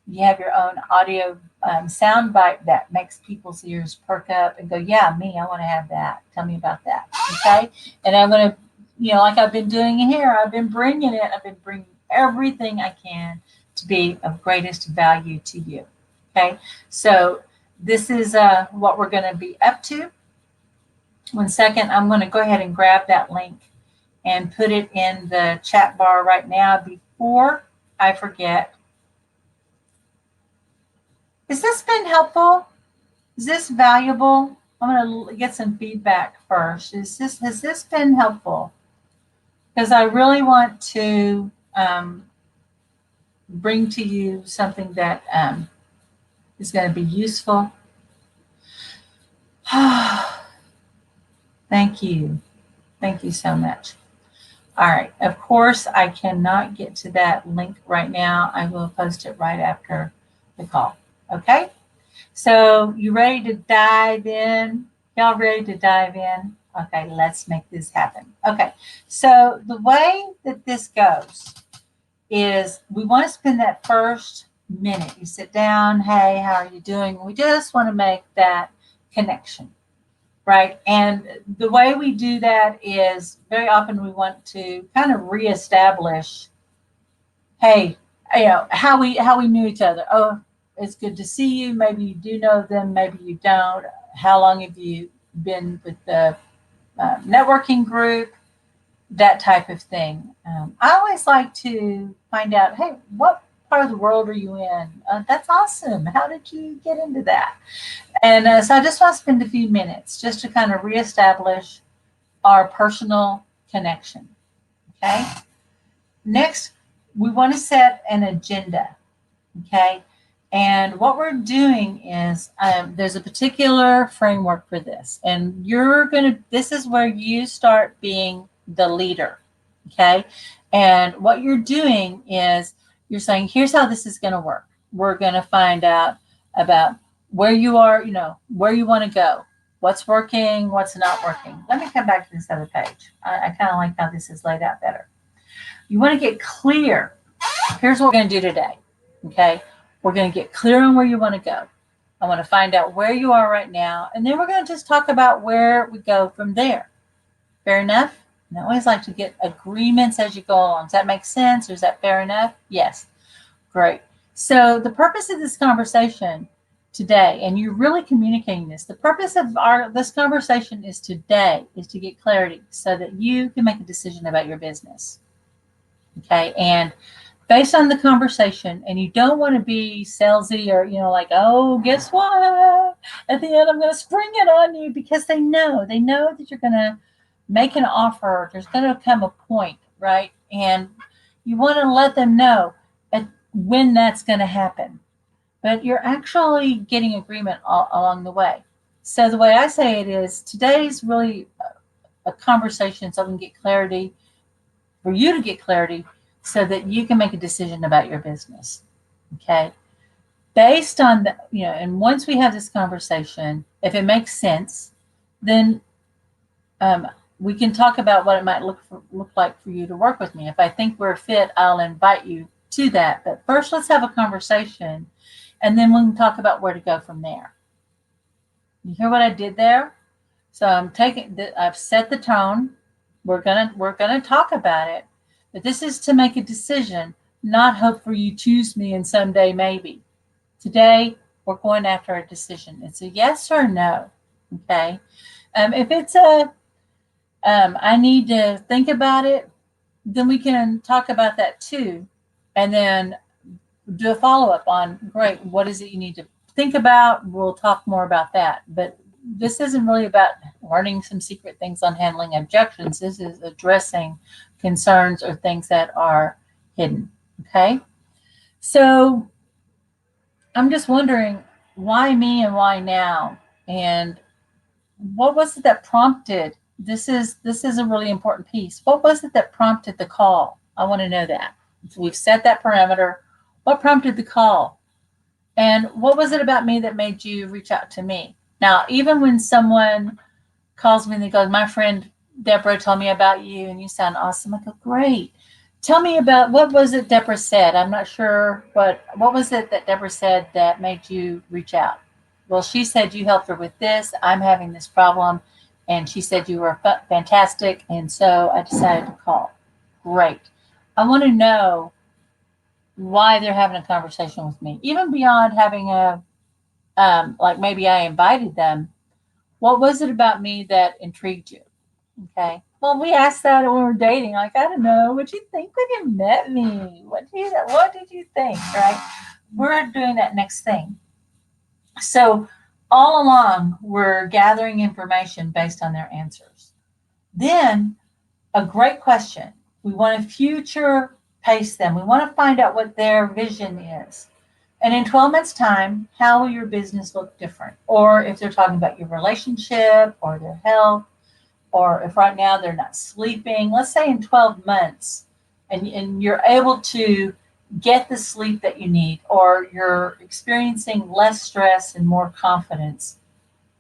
You have your own audio sound bite that makes people's ears perk up and go, yeah, me, I want to have that. Tell me about that. Okay. And I'm going to, like I've been doing here, I've been bringing it. I've been bringing everything I can to be of greatest value to you. Okay. So this is what we're going to be up to. 1 second. I'm going to go ahead and grab that link and put it in the chat bar right now before I forget. Has this been helpful? Is this valuable? I'm going to get some feedback first. Has this been helpful? Because I really want to bring to you something that is going to be useful. Thank you. Thank you so much. All right. Of course, I cannot get to that link right now. I will post it right after the call. Okay. So you ready to dive in? Y'all ready to dive in? Okay, let's make this happen. Okay, so the way that this goes is we want to spend that first minute. You sit down, hey, how are you doing? We just want to make that connection, right? And the way we do that is very often we want to kind of reestablish, hey, how we knew each other. Oh, it's good to see you. Maybe you do know them, maybe you don't. How long have you been with the networking group? That type of thing. I always like to find out, hey, what part of the world are you in? That's awesome. How did you get into that? And so I just want to spend a few minutes just to kind of reestablish our personal connection. Okay. Next, we want to set an agenda. Okay. And what we're doing is there's a particular framework for this. And this is where you start being the leader. Okay. And what you're doing is you're saying, here's how this is going to work. We're going to find out about where you are, where you want to go, what's working, what's not working. Let me come back to this other page. I kind of like how this is laid out better. You want to get clear. Here's what we're going to do today. Okay. We're going to get clear on where you want to go. I want to find out where you are right now. And then we're going to just talk about where we go from there. Fair enough? And I always like to get agreements as you go along. Does that make sense? Or is that fair enough? Yes. Great. So the purpose of this conversation today, and you're really communicating this, the purpose of this conversation is to get clarity so that you can make a decision about your business. Okay. And based on the conversation, and you don't want to be salesy or, like, oh, guess what? At the end, I'm going to spring it on you, because they know that you're going to make an offer. There's going to come a point, right? And you want to let them know when that's going to happen. But you're actually getting agreement along the way. So the way I say it is, today's really a conversation so we can get clarity, for you to get clarity, so that you can make a decision about your business. Okay. Based on the, and once we have this conversation, if it makes sense, then we can talk about what it might look like for you to work with me. If I think we're a fit, I'll invite you to that. But first, let's have a conversation, and then we can talk about where to go from there. You hear what I did there? So I've set the tone. We're gonna talk about it, but this is to make a decision, not hope for you choose me and someday maybe. Today we're going after a decision. It's a yes or no. Okay. If it's I need to think about it, then we can talk about that too, and then do a follow-up on, great, what is it you need to think about? We'll talk more about that. But this isn't really about learning some secret things on handling objections. This is addressing concerns or things that are hidden. Okay. So I'm just wondering, why me and why now? And what was it that prompted? This is a really important piece. What was it that prompted the call? I want to know that. So we've set that parameter. What prompted the call? And what was it about me that made you reach out to me? Now, even when someone calls me and they go, my friend Deborah told me about you and you sound awesome, I go, great. Tell me about, what was it Deborah said? I'm not sure what was it that Deborah said that made you reach out? Well, she said you helped her with this. I'm having this problem. And she said you were fantastic. And so I decided to call. Great. I want to know why they're having a conversation with me, even beyond having like maybe I invited them. What was it about me that intrigued you? Okay. Well, we asked that when we were dating. Like, I don't know, what you think when you met me? What did you think? Right? We're doing that next thing. So all along, we're gathering information based on their answers. Then a great question. We want to future pace them. We want to find out what their vision is. And in 12 months' time, how will your business look different? Or if they're talking about your relationship or their health, or if right now they're not sleeping, let's say in 12 months, and you're able to get the sleep that you need, or you're experiencing less stress and more confidence,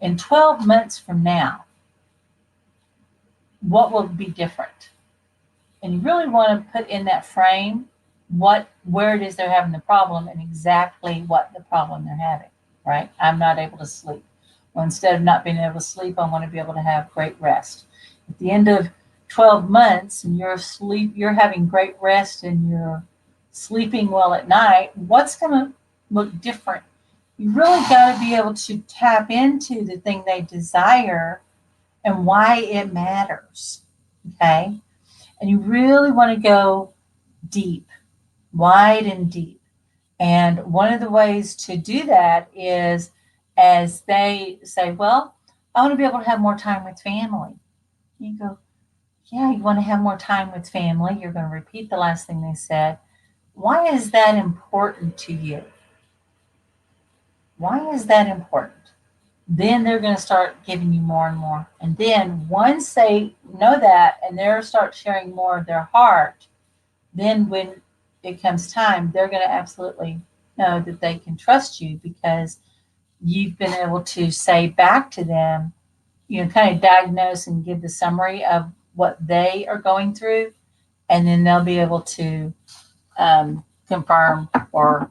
in 12 months from now, what will be different? And you really want to put in that frame where it is they're having the problem and exactly what the problem they're having, right? I'm not able to sleep. Well, instead of not being able to sleep, I want to be able to have great rest. At the end of 12 months and you're having great rest and you're sleeping well at night, what's going to look different? You really got to be able to tap into the thing they desire and why it matters. Okay. And you really want to go deep, wide and deep. And one of the ways to do that is as they say, well, I want to be able to have more time with family. You go, yeah, you want to have more time with family. You're going to repeat the last thing they said. Why is that important to you? Why is that important? Then they're going to start giving you more and more. And then once they know that and they start sharing more of their heart, then when it comes time, they're going to absolutely know that they can trust you because you've been able to say back to them, kind of diagnose and give the summary of what they are going through. And then they'll be able to confirm or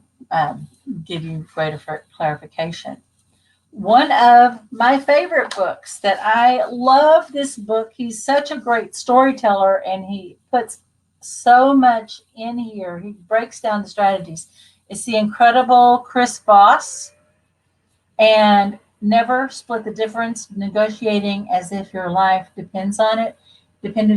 give you greater clarification. One of my favorite books that I love this book. He's such a great storyteller and he puts so much in here. He breaks down the strategies. It's The Incredible Chris Voss and Never Split the Difference, Negotiating as if your life depended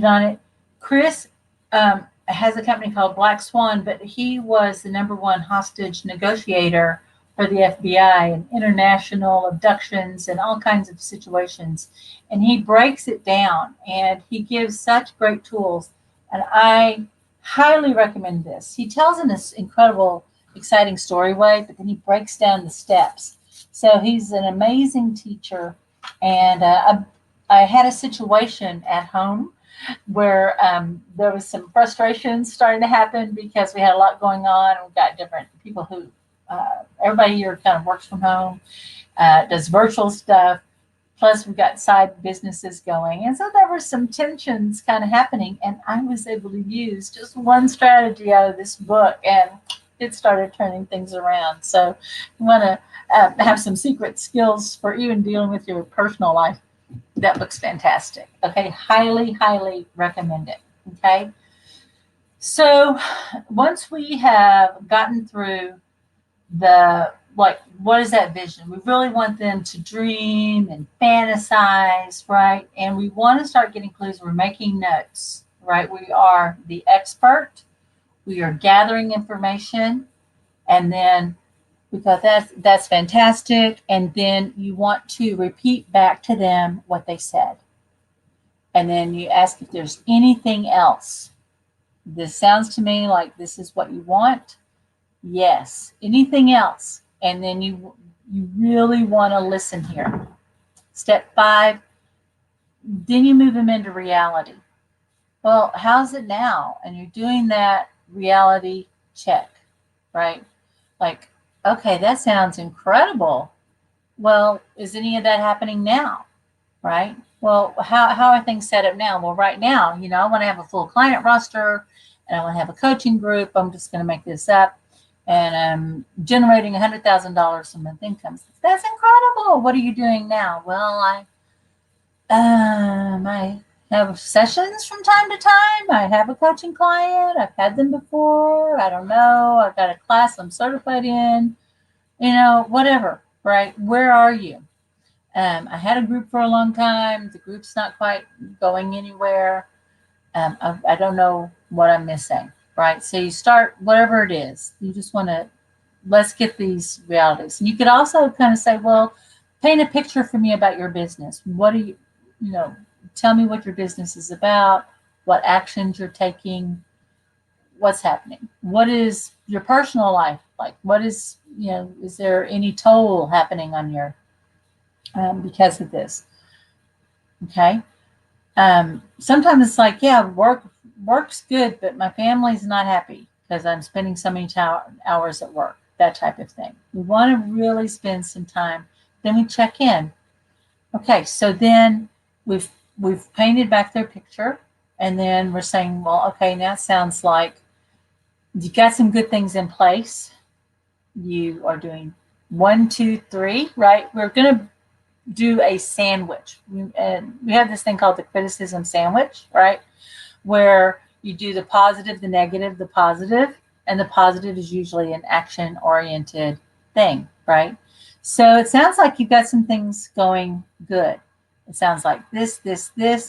on it. Chris has a company called Black Swan, but he was the #1 hostage negotiator for the FBI and international abductions and all kinds of situations. And he breaks it down and he gives such great tools. And I highly recommend this. He tells in this incredible, exciting story way, but then he breaks down the steps. So he's an amazing teacher. And I had a situation at home where there was some frustration starting to happen because we had a lot going on. We got different people who, everybody here kind of works from home, does virtual stuff. Plus, we've got side businesses going. And so there were some tensions kind of happening. And I was able to use just one strategy out of this book, and it started turning things around. So you want to have some secret skills for even dealing with your personal life. That looks fantastic. Okay, highly, highly recommend it. Okay. So once we have gotten through what is that vision? We really want them to dream and fantasize, right? And we want to start getting clues. We're making notes, right? We are the expert. We are gathering information. And then we thought that's fantastic. And then you want to repeat back to them what they said. And then you ask if there's anything else. This sounds to me like this is what you want. Yes. Anything else? And then you really want to listen here. Step 5, then you move them into reality. Well, how's it now? And you're doing that reality check, right? Like, okay, that sounds incredible. Well, is any of that happening now? Right? Well, how are things set up now? Well, right now, I want to have a full client roster and I want to have a coaching group. I'm just going to make this up. And I'm generating $100,000 a month income. That's incredible. What are you doing now? Well, I have sessions from time to time. I have a coaching client. I've had them before. I don't know. I've got a class I'm certified in. Whatever. Right? Where are you? I had a group for a long time. The group's not quite going anywhere. I don't know what I'm missing, right? So you start whatever it is. You just want to, let's get these realities. And you could also kind of say, well, paint a picture for me about your business. What are you, tell me what your business is about, what actions you're taking, what's happening. What is your personal life like? What is, is there any toll happening on your because of this? Okay. Sometimes it's like, yeah, work's good, but my family's not happy because I'm spending so many hours at work, that type of thing. We want to really spend some time. Then we check in. Okay, so then we've we've painted back their picture, and then we're saying, well, okay, now it sounds like you got some good things in place. You are doing 1, 2, 3, right? We're going to do a sandwich. And we have this thing called the criticism sandwich, right? Where you do the positive, the negative, the positive, and the positive is usually an action oriented thing, right? So it sounds like you've got some things going good. It sounds like this,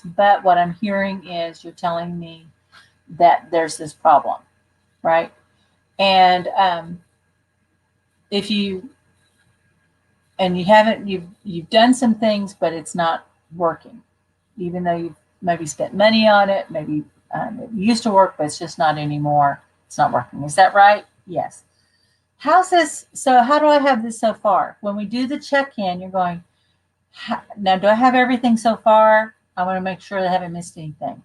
but what I'm hearing is you're telling me that there's this problem, right? And if you you haven't, you've done some things, but it's not working, even though you've maybe spent money on it, maybe it used to work, but it's just not anymore. It's not working. Is that right? Yes. How's this? So how do I have this so far? When we do the check-in, you're going, now do I have everything so far? I want to make sure I haven't missed anything.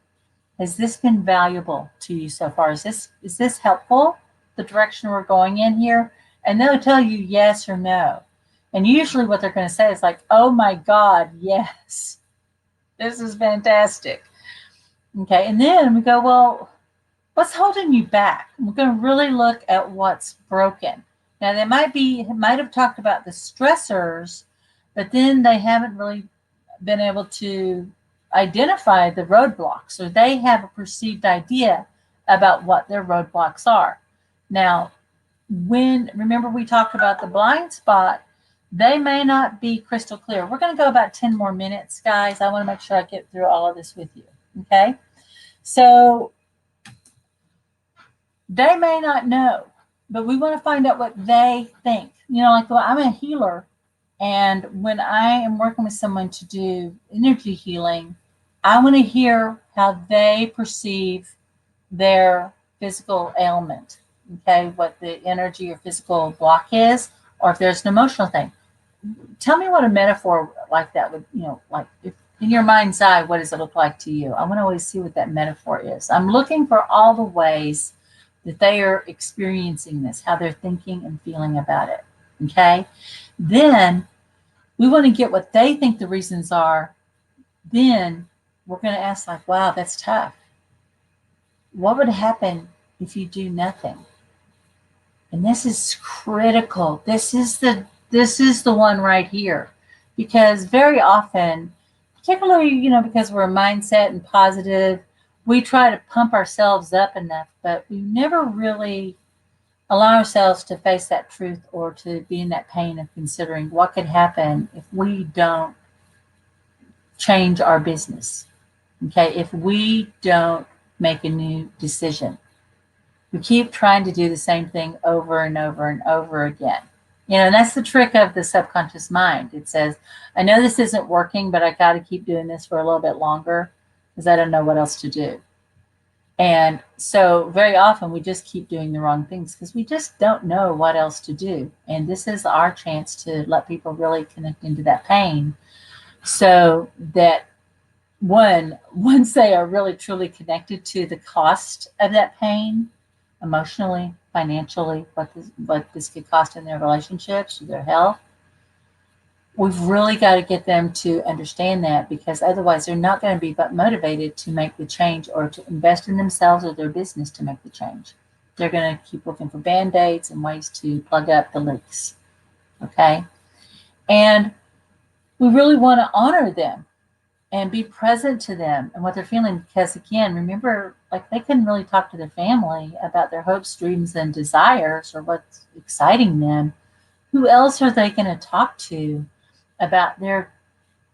Has this been valuable to you so far? Is this helpful, the direction we're going in here? And they'll tell you yes or no. And usually what they're going to say is like, oh my God, yes, this is fantastic. Okay, and then we go, well, what's holding you back? We're going to really look at what's broken. Now, they might have talked about the stressors, but then they haven't really been able to identify the roadblocks, or they have a perceived idea about what their roadblocks are. Now, remember we talked about the blind spot, they may not be crystal clear. We're going to go about 10 more minutes, guys. I want to make sure I get through all of this with you. Okay. So they may not know, but we want to find out what they think. You know, like, well, I'm a healer. And when I am working with someone to do energy healing, I want to hear how they perceive their physical ailment. Okay. What the energy or physical block is, or if there's an emotional thing. Tell me what a metaphor like that would, like if in your mind's eye, what does it look like to you? I want to always see what that metaphor is. I'm looking for all the ways that they are experiencing this, how they're thinking and feeling about it. Okay. Then we want to get what they think the reasons are. Then we're going to ask, like, wow, that's tough. What would happen if you do nothing? And this is critical. This is the one right here. Because very often, particularly, because we're a mindset and positive, we try to pump ourselves up enough, but we never really allow ourselves to face that truth or to be in that pain of considering what could happen if we don't change our business. Okay, if we don't make a new decision. We keep trying to do the same thing over and over and over again. And that's the trick of the subconscious mind. It says, I know this isn't working, but I got to keep doing this for a little bit longer because I don't know what else to do. And so very often we just keep doing the wrong things because we just don't know what else to do. And this is our chance to let people really connect into that pain so that once they are really truly connected to the cost of that pain, emotionally, financially, what this could cost in their relationships, their health, we've really got to get them to understand that, because otherwise they're not going to be motivated to make the change or to invest in themselves or their business to make the change. They're going to keep looking for band-aids and ways to plug up the leaks. Okay? And we really want to honor them and be present to them and what they're feeling, because again, remember, like, they couldn't really talk to their family about their hopes, dreams, and desires or what's exciting them. Who else are they going to talk to about their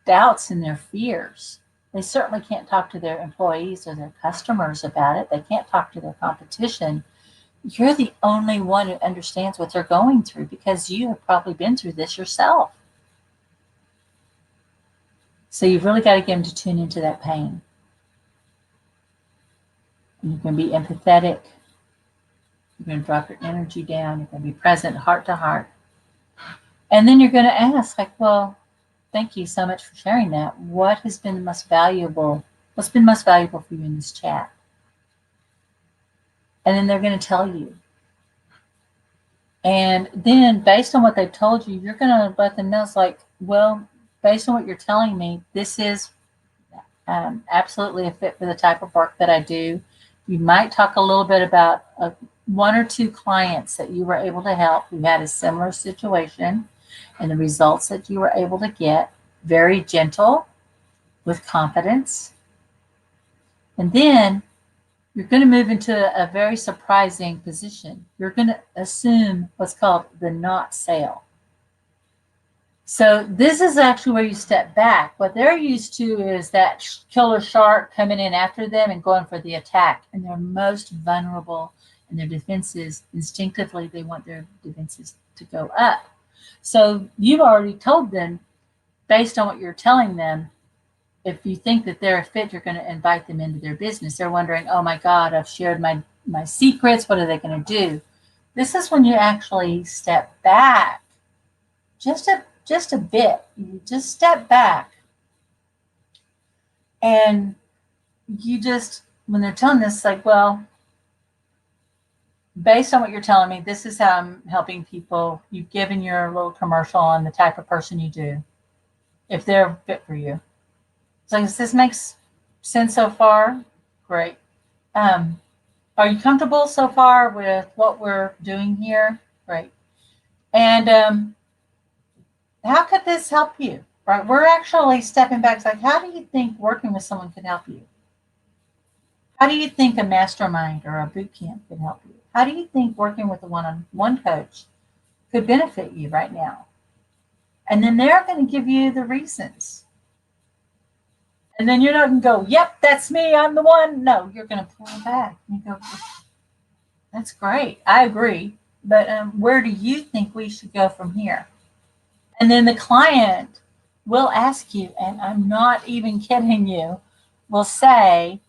doubts and their fears? They certainly can't talk to their employees or their customers about it. They can't talk to their competition. You're the only one who understands what they're going through because you have probably been through this yourself. So you've really got to get them to tune into that pain. And you can be empathetic. You're going to drop your energy down. You're going to be present, heart to heart. And then you're going to ask, like, well, thank you so much for sharing that. What has been most valuable? What's been most valuable for you in this chat? And then they're going to tell you. And then based on what they've told you, you're going to let them know, it's like, well, based on what you're telling me, this is Absolutely a fit for the type of work that I do. You might talk a little bit about one or two clients that you were able to help who had a similar situation and the results that you were able to get. Very gentle, with confidence. And then you're going to move into a very surprising position. You're going to assume what's called the not sale. So this is actually where you step back. What they're used to is that killer shark coming in after them and going for the attack. And they're most vulnerable in their defenses. Instinctively, they want their defenses to go up. So you've already told them, based on what you're telling them, if you think that they're a fit, you're going to invite them into their business. They're wondering, oh my God, I've shared my secrets. What are they going to do? This is when you actually step back just a bit. You just step back and you just, when they're telling this, like, well, based on what you're telling me, this is how I'm helping people. You've given your little commercial on the type of person you do, if they're a fit for you. So this makes sense so far? Great. Are you comfortable so far with what we're doing here? Great. And how could this help you? Right? We're actually stepping back. It's like, how do you think working with someone could help you? How do you think a mastermind or a boot camp could help you? How do you think working with a one-on-one coach could benefit you right now? And then they're going to give you the reasons. And then you're not going to go, yep, that's me, I'm the one. No, you're going to pull back and you go, that's great, I agree. But where do you think we should go from here? And then the client will ask you, and I'm not even kidding you, will say,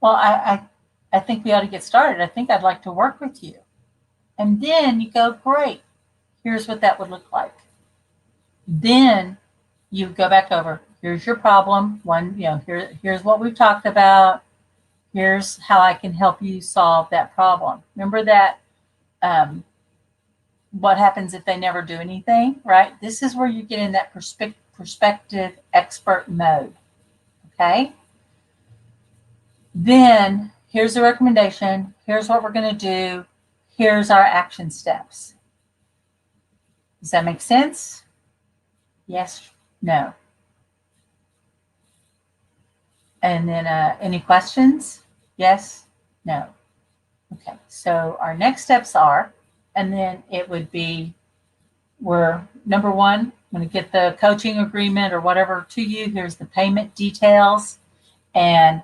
well, I think we ought to get started. I think I'd like to work with you. And then you go, great, here's what that would look like. Then you go back over, here's your problem. Here's what we've talked about. Here's how I can help you solve that problem. Remember that what happens if they never do anything, right? This is where you get in that perspective expert mode, okay? Then here's the recommendation. Here's what we're going to do. Here's our action steps. Does that make sense? Yes, no. And then any questions? Yes, no. Okay, so our next steps are, and then it would be, we're number one, I'm going to get the coaching agreement or whatever to you. Here's the payment details. And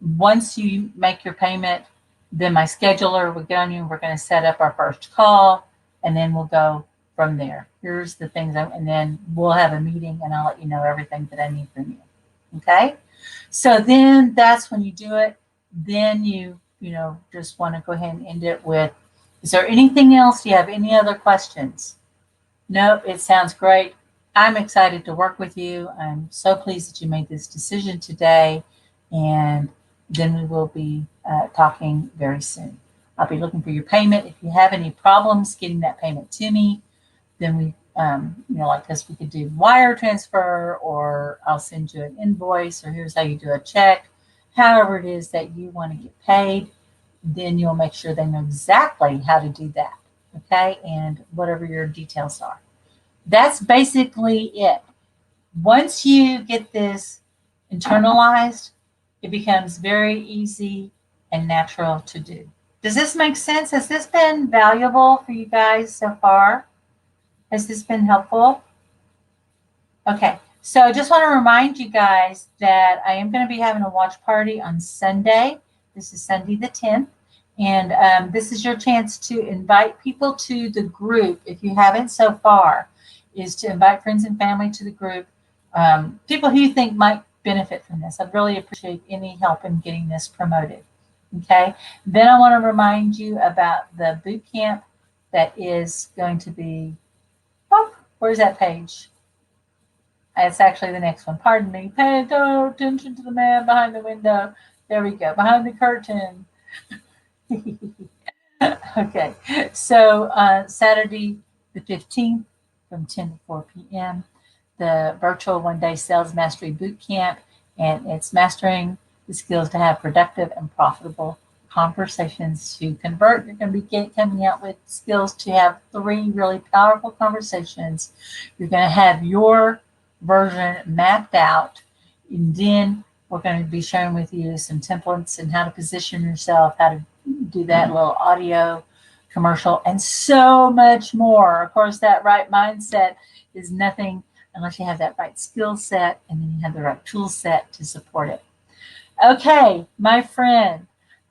once you make your payment, then my scheduler will get on you. We're going to set up our first call, and then we'll go from there. Here's the things, and then we'll have a meeting, and I'll let you know everything that I need from you. Okay? So then that's when you do it. Then you just want to go ahead and end it with, is there anything else? Do you have any other questions? Nope, it sounds great. I'm excited to work with you. I'm so pleased that you made this decision today. And then we will be talking very soon. I'll be looking for your payment. If you have any problems getting that payment to me, then we, like this, we could do wire transfer, or I'll send you an invoice, or here's how you do a check. However it is that you want to get paid, then you'll make sure they know exactly how to do that, okay? And whatever your details are. That's basically it. Once you get this internalized, it becomes very easy and natural to do. Does this make sense? Has this been valuable for you guys so far? Has this been helpful? Okay, so I just want to remind you guys that I am going to be having a watch party on Sunday. This is Sunday the 10th. And this is your chance to invite people to the group. If you haven't so far, is to invite friends and family to the group. People who you think might benefit from this. I'd really appreciate any help in getting this promoted. Okay. Then I want to remind you about the boot camp that is going to be, where's that page? It's actually the next one. Pardon me. Pay attention to the man behind the window. There we go. Behind the curtain. Okay. So Saturday the 15th from 10 to 4 p.m. the virtual one-day sales mastery boot camp. And it's mastering the skills to have productive and profitable conversations to convert. You're going to be coming out with skills to have 3 really powerful conversations. You're going to have your version mapped out, and then we're going to be sharing with you some templates and how to position yourself, how to do that little audio commercial, and so much more. Of course, that right mindset is nothing unless you have that right skill set and then you have the right tool set to support it. Okay, my friend,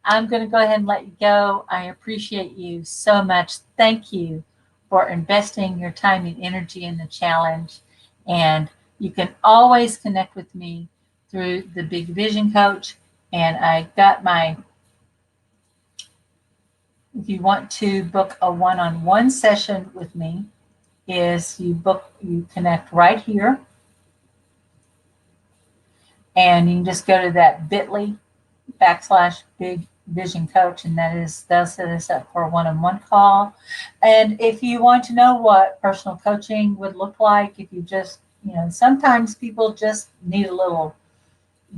I'm going to go ahead and let you go. I appreciate you so much. Thank you for investing your time and energy in the challenge. And you can always connect with me through the Big Vision Coach. And I got my, if you want to book a one-on-one session with me, is you connect right here. And you can just go to that bit.ly/Big Vision Coach, and they'll set us up for a one-on-one call. And if you want to know what personal coaching would look like, if you just, sometimes people just need a little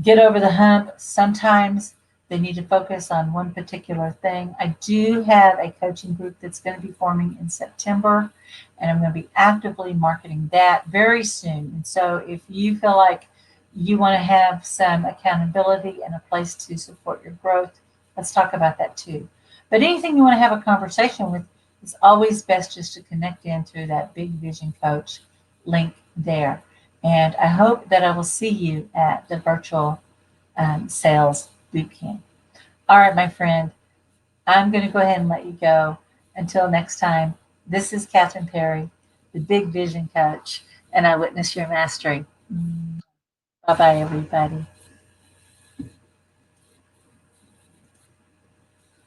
get over the hump. Sometimes they need to focus on one particular thing. I do have a coaching group that's going to be forming in September, and I'm going to be actively marketing that very soon. And so if you feel like you want to have some accountability and a place to support your growth, let's talk about that too. But anything you want to have a conversation with, it's always best just to connect in through that Big Vision Coach link there. And I hope that I will see you at the virtual sales bootcamp. All right, my friend, I'm going to go ahead and let you go. Until next time, this is Catherine Perry, the Big Vision Coach, and I witness your mastery. Bye bye, everybody.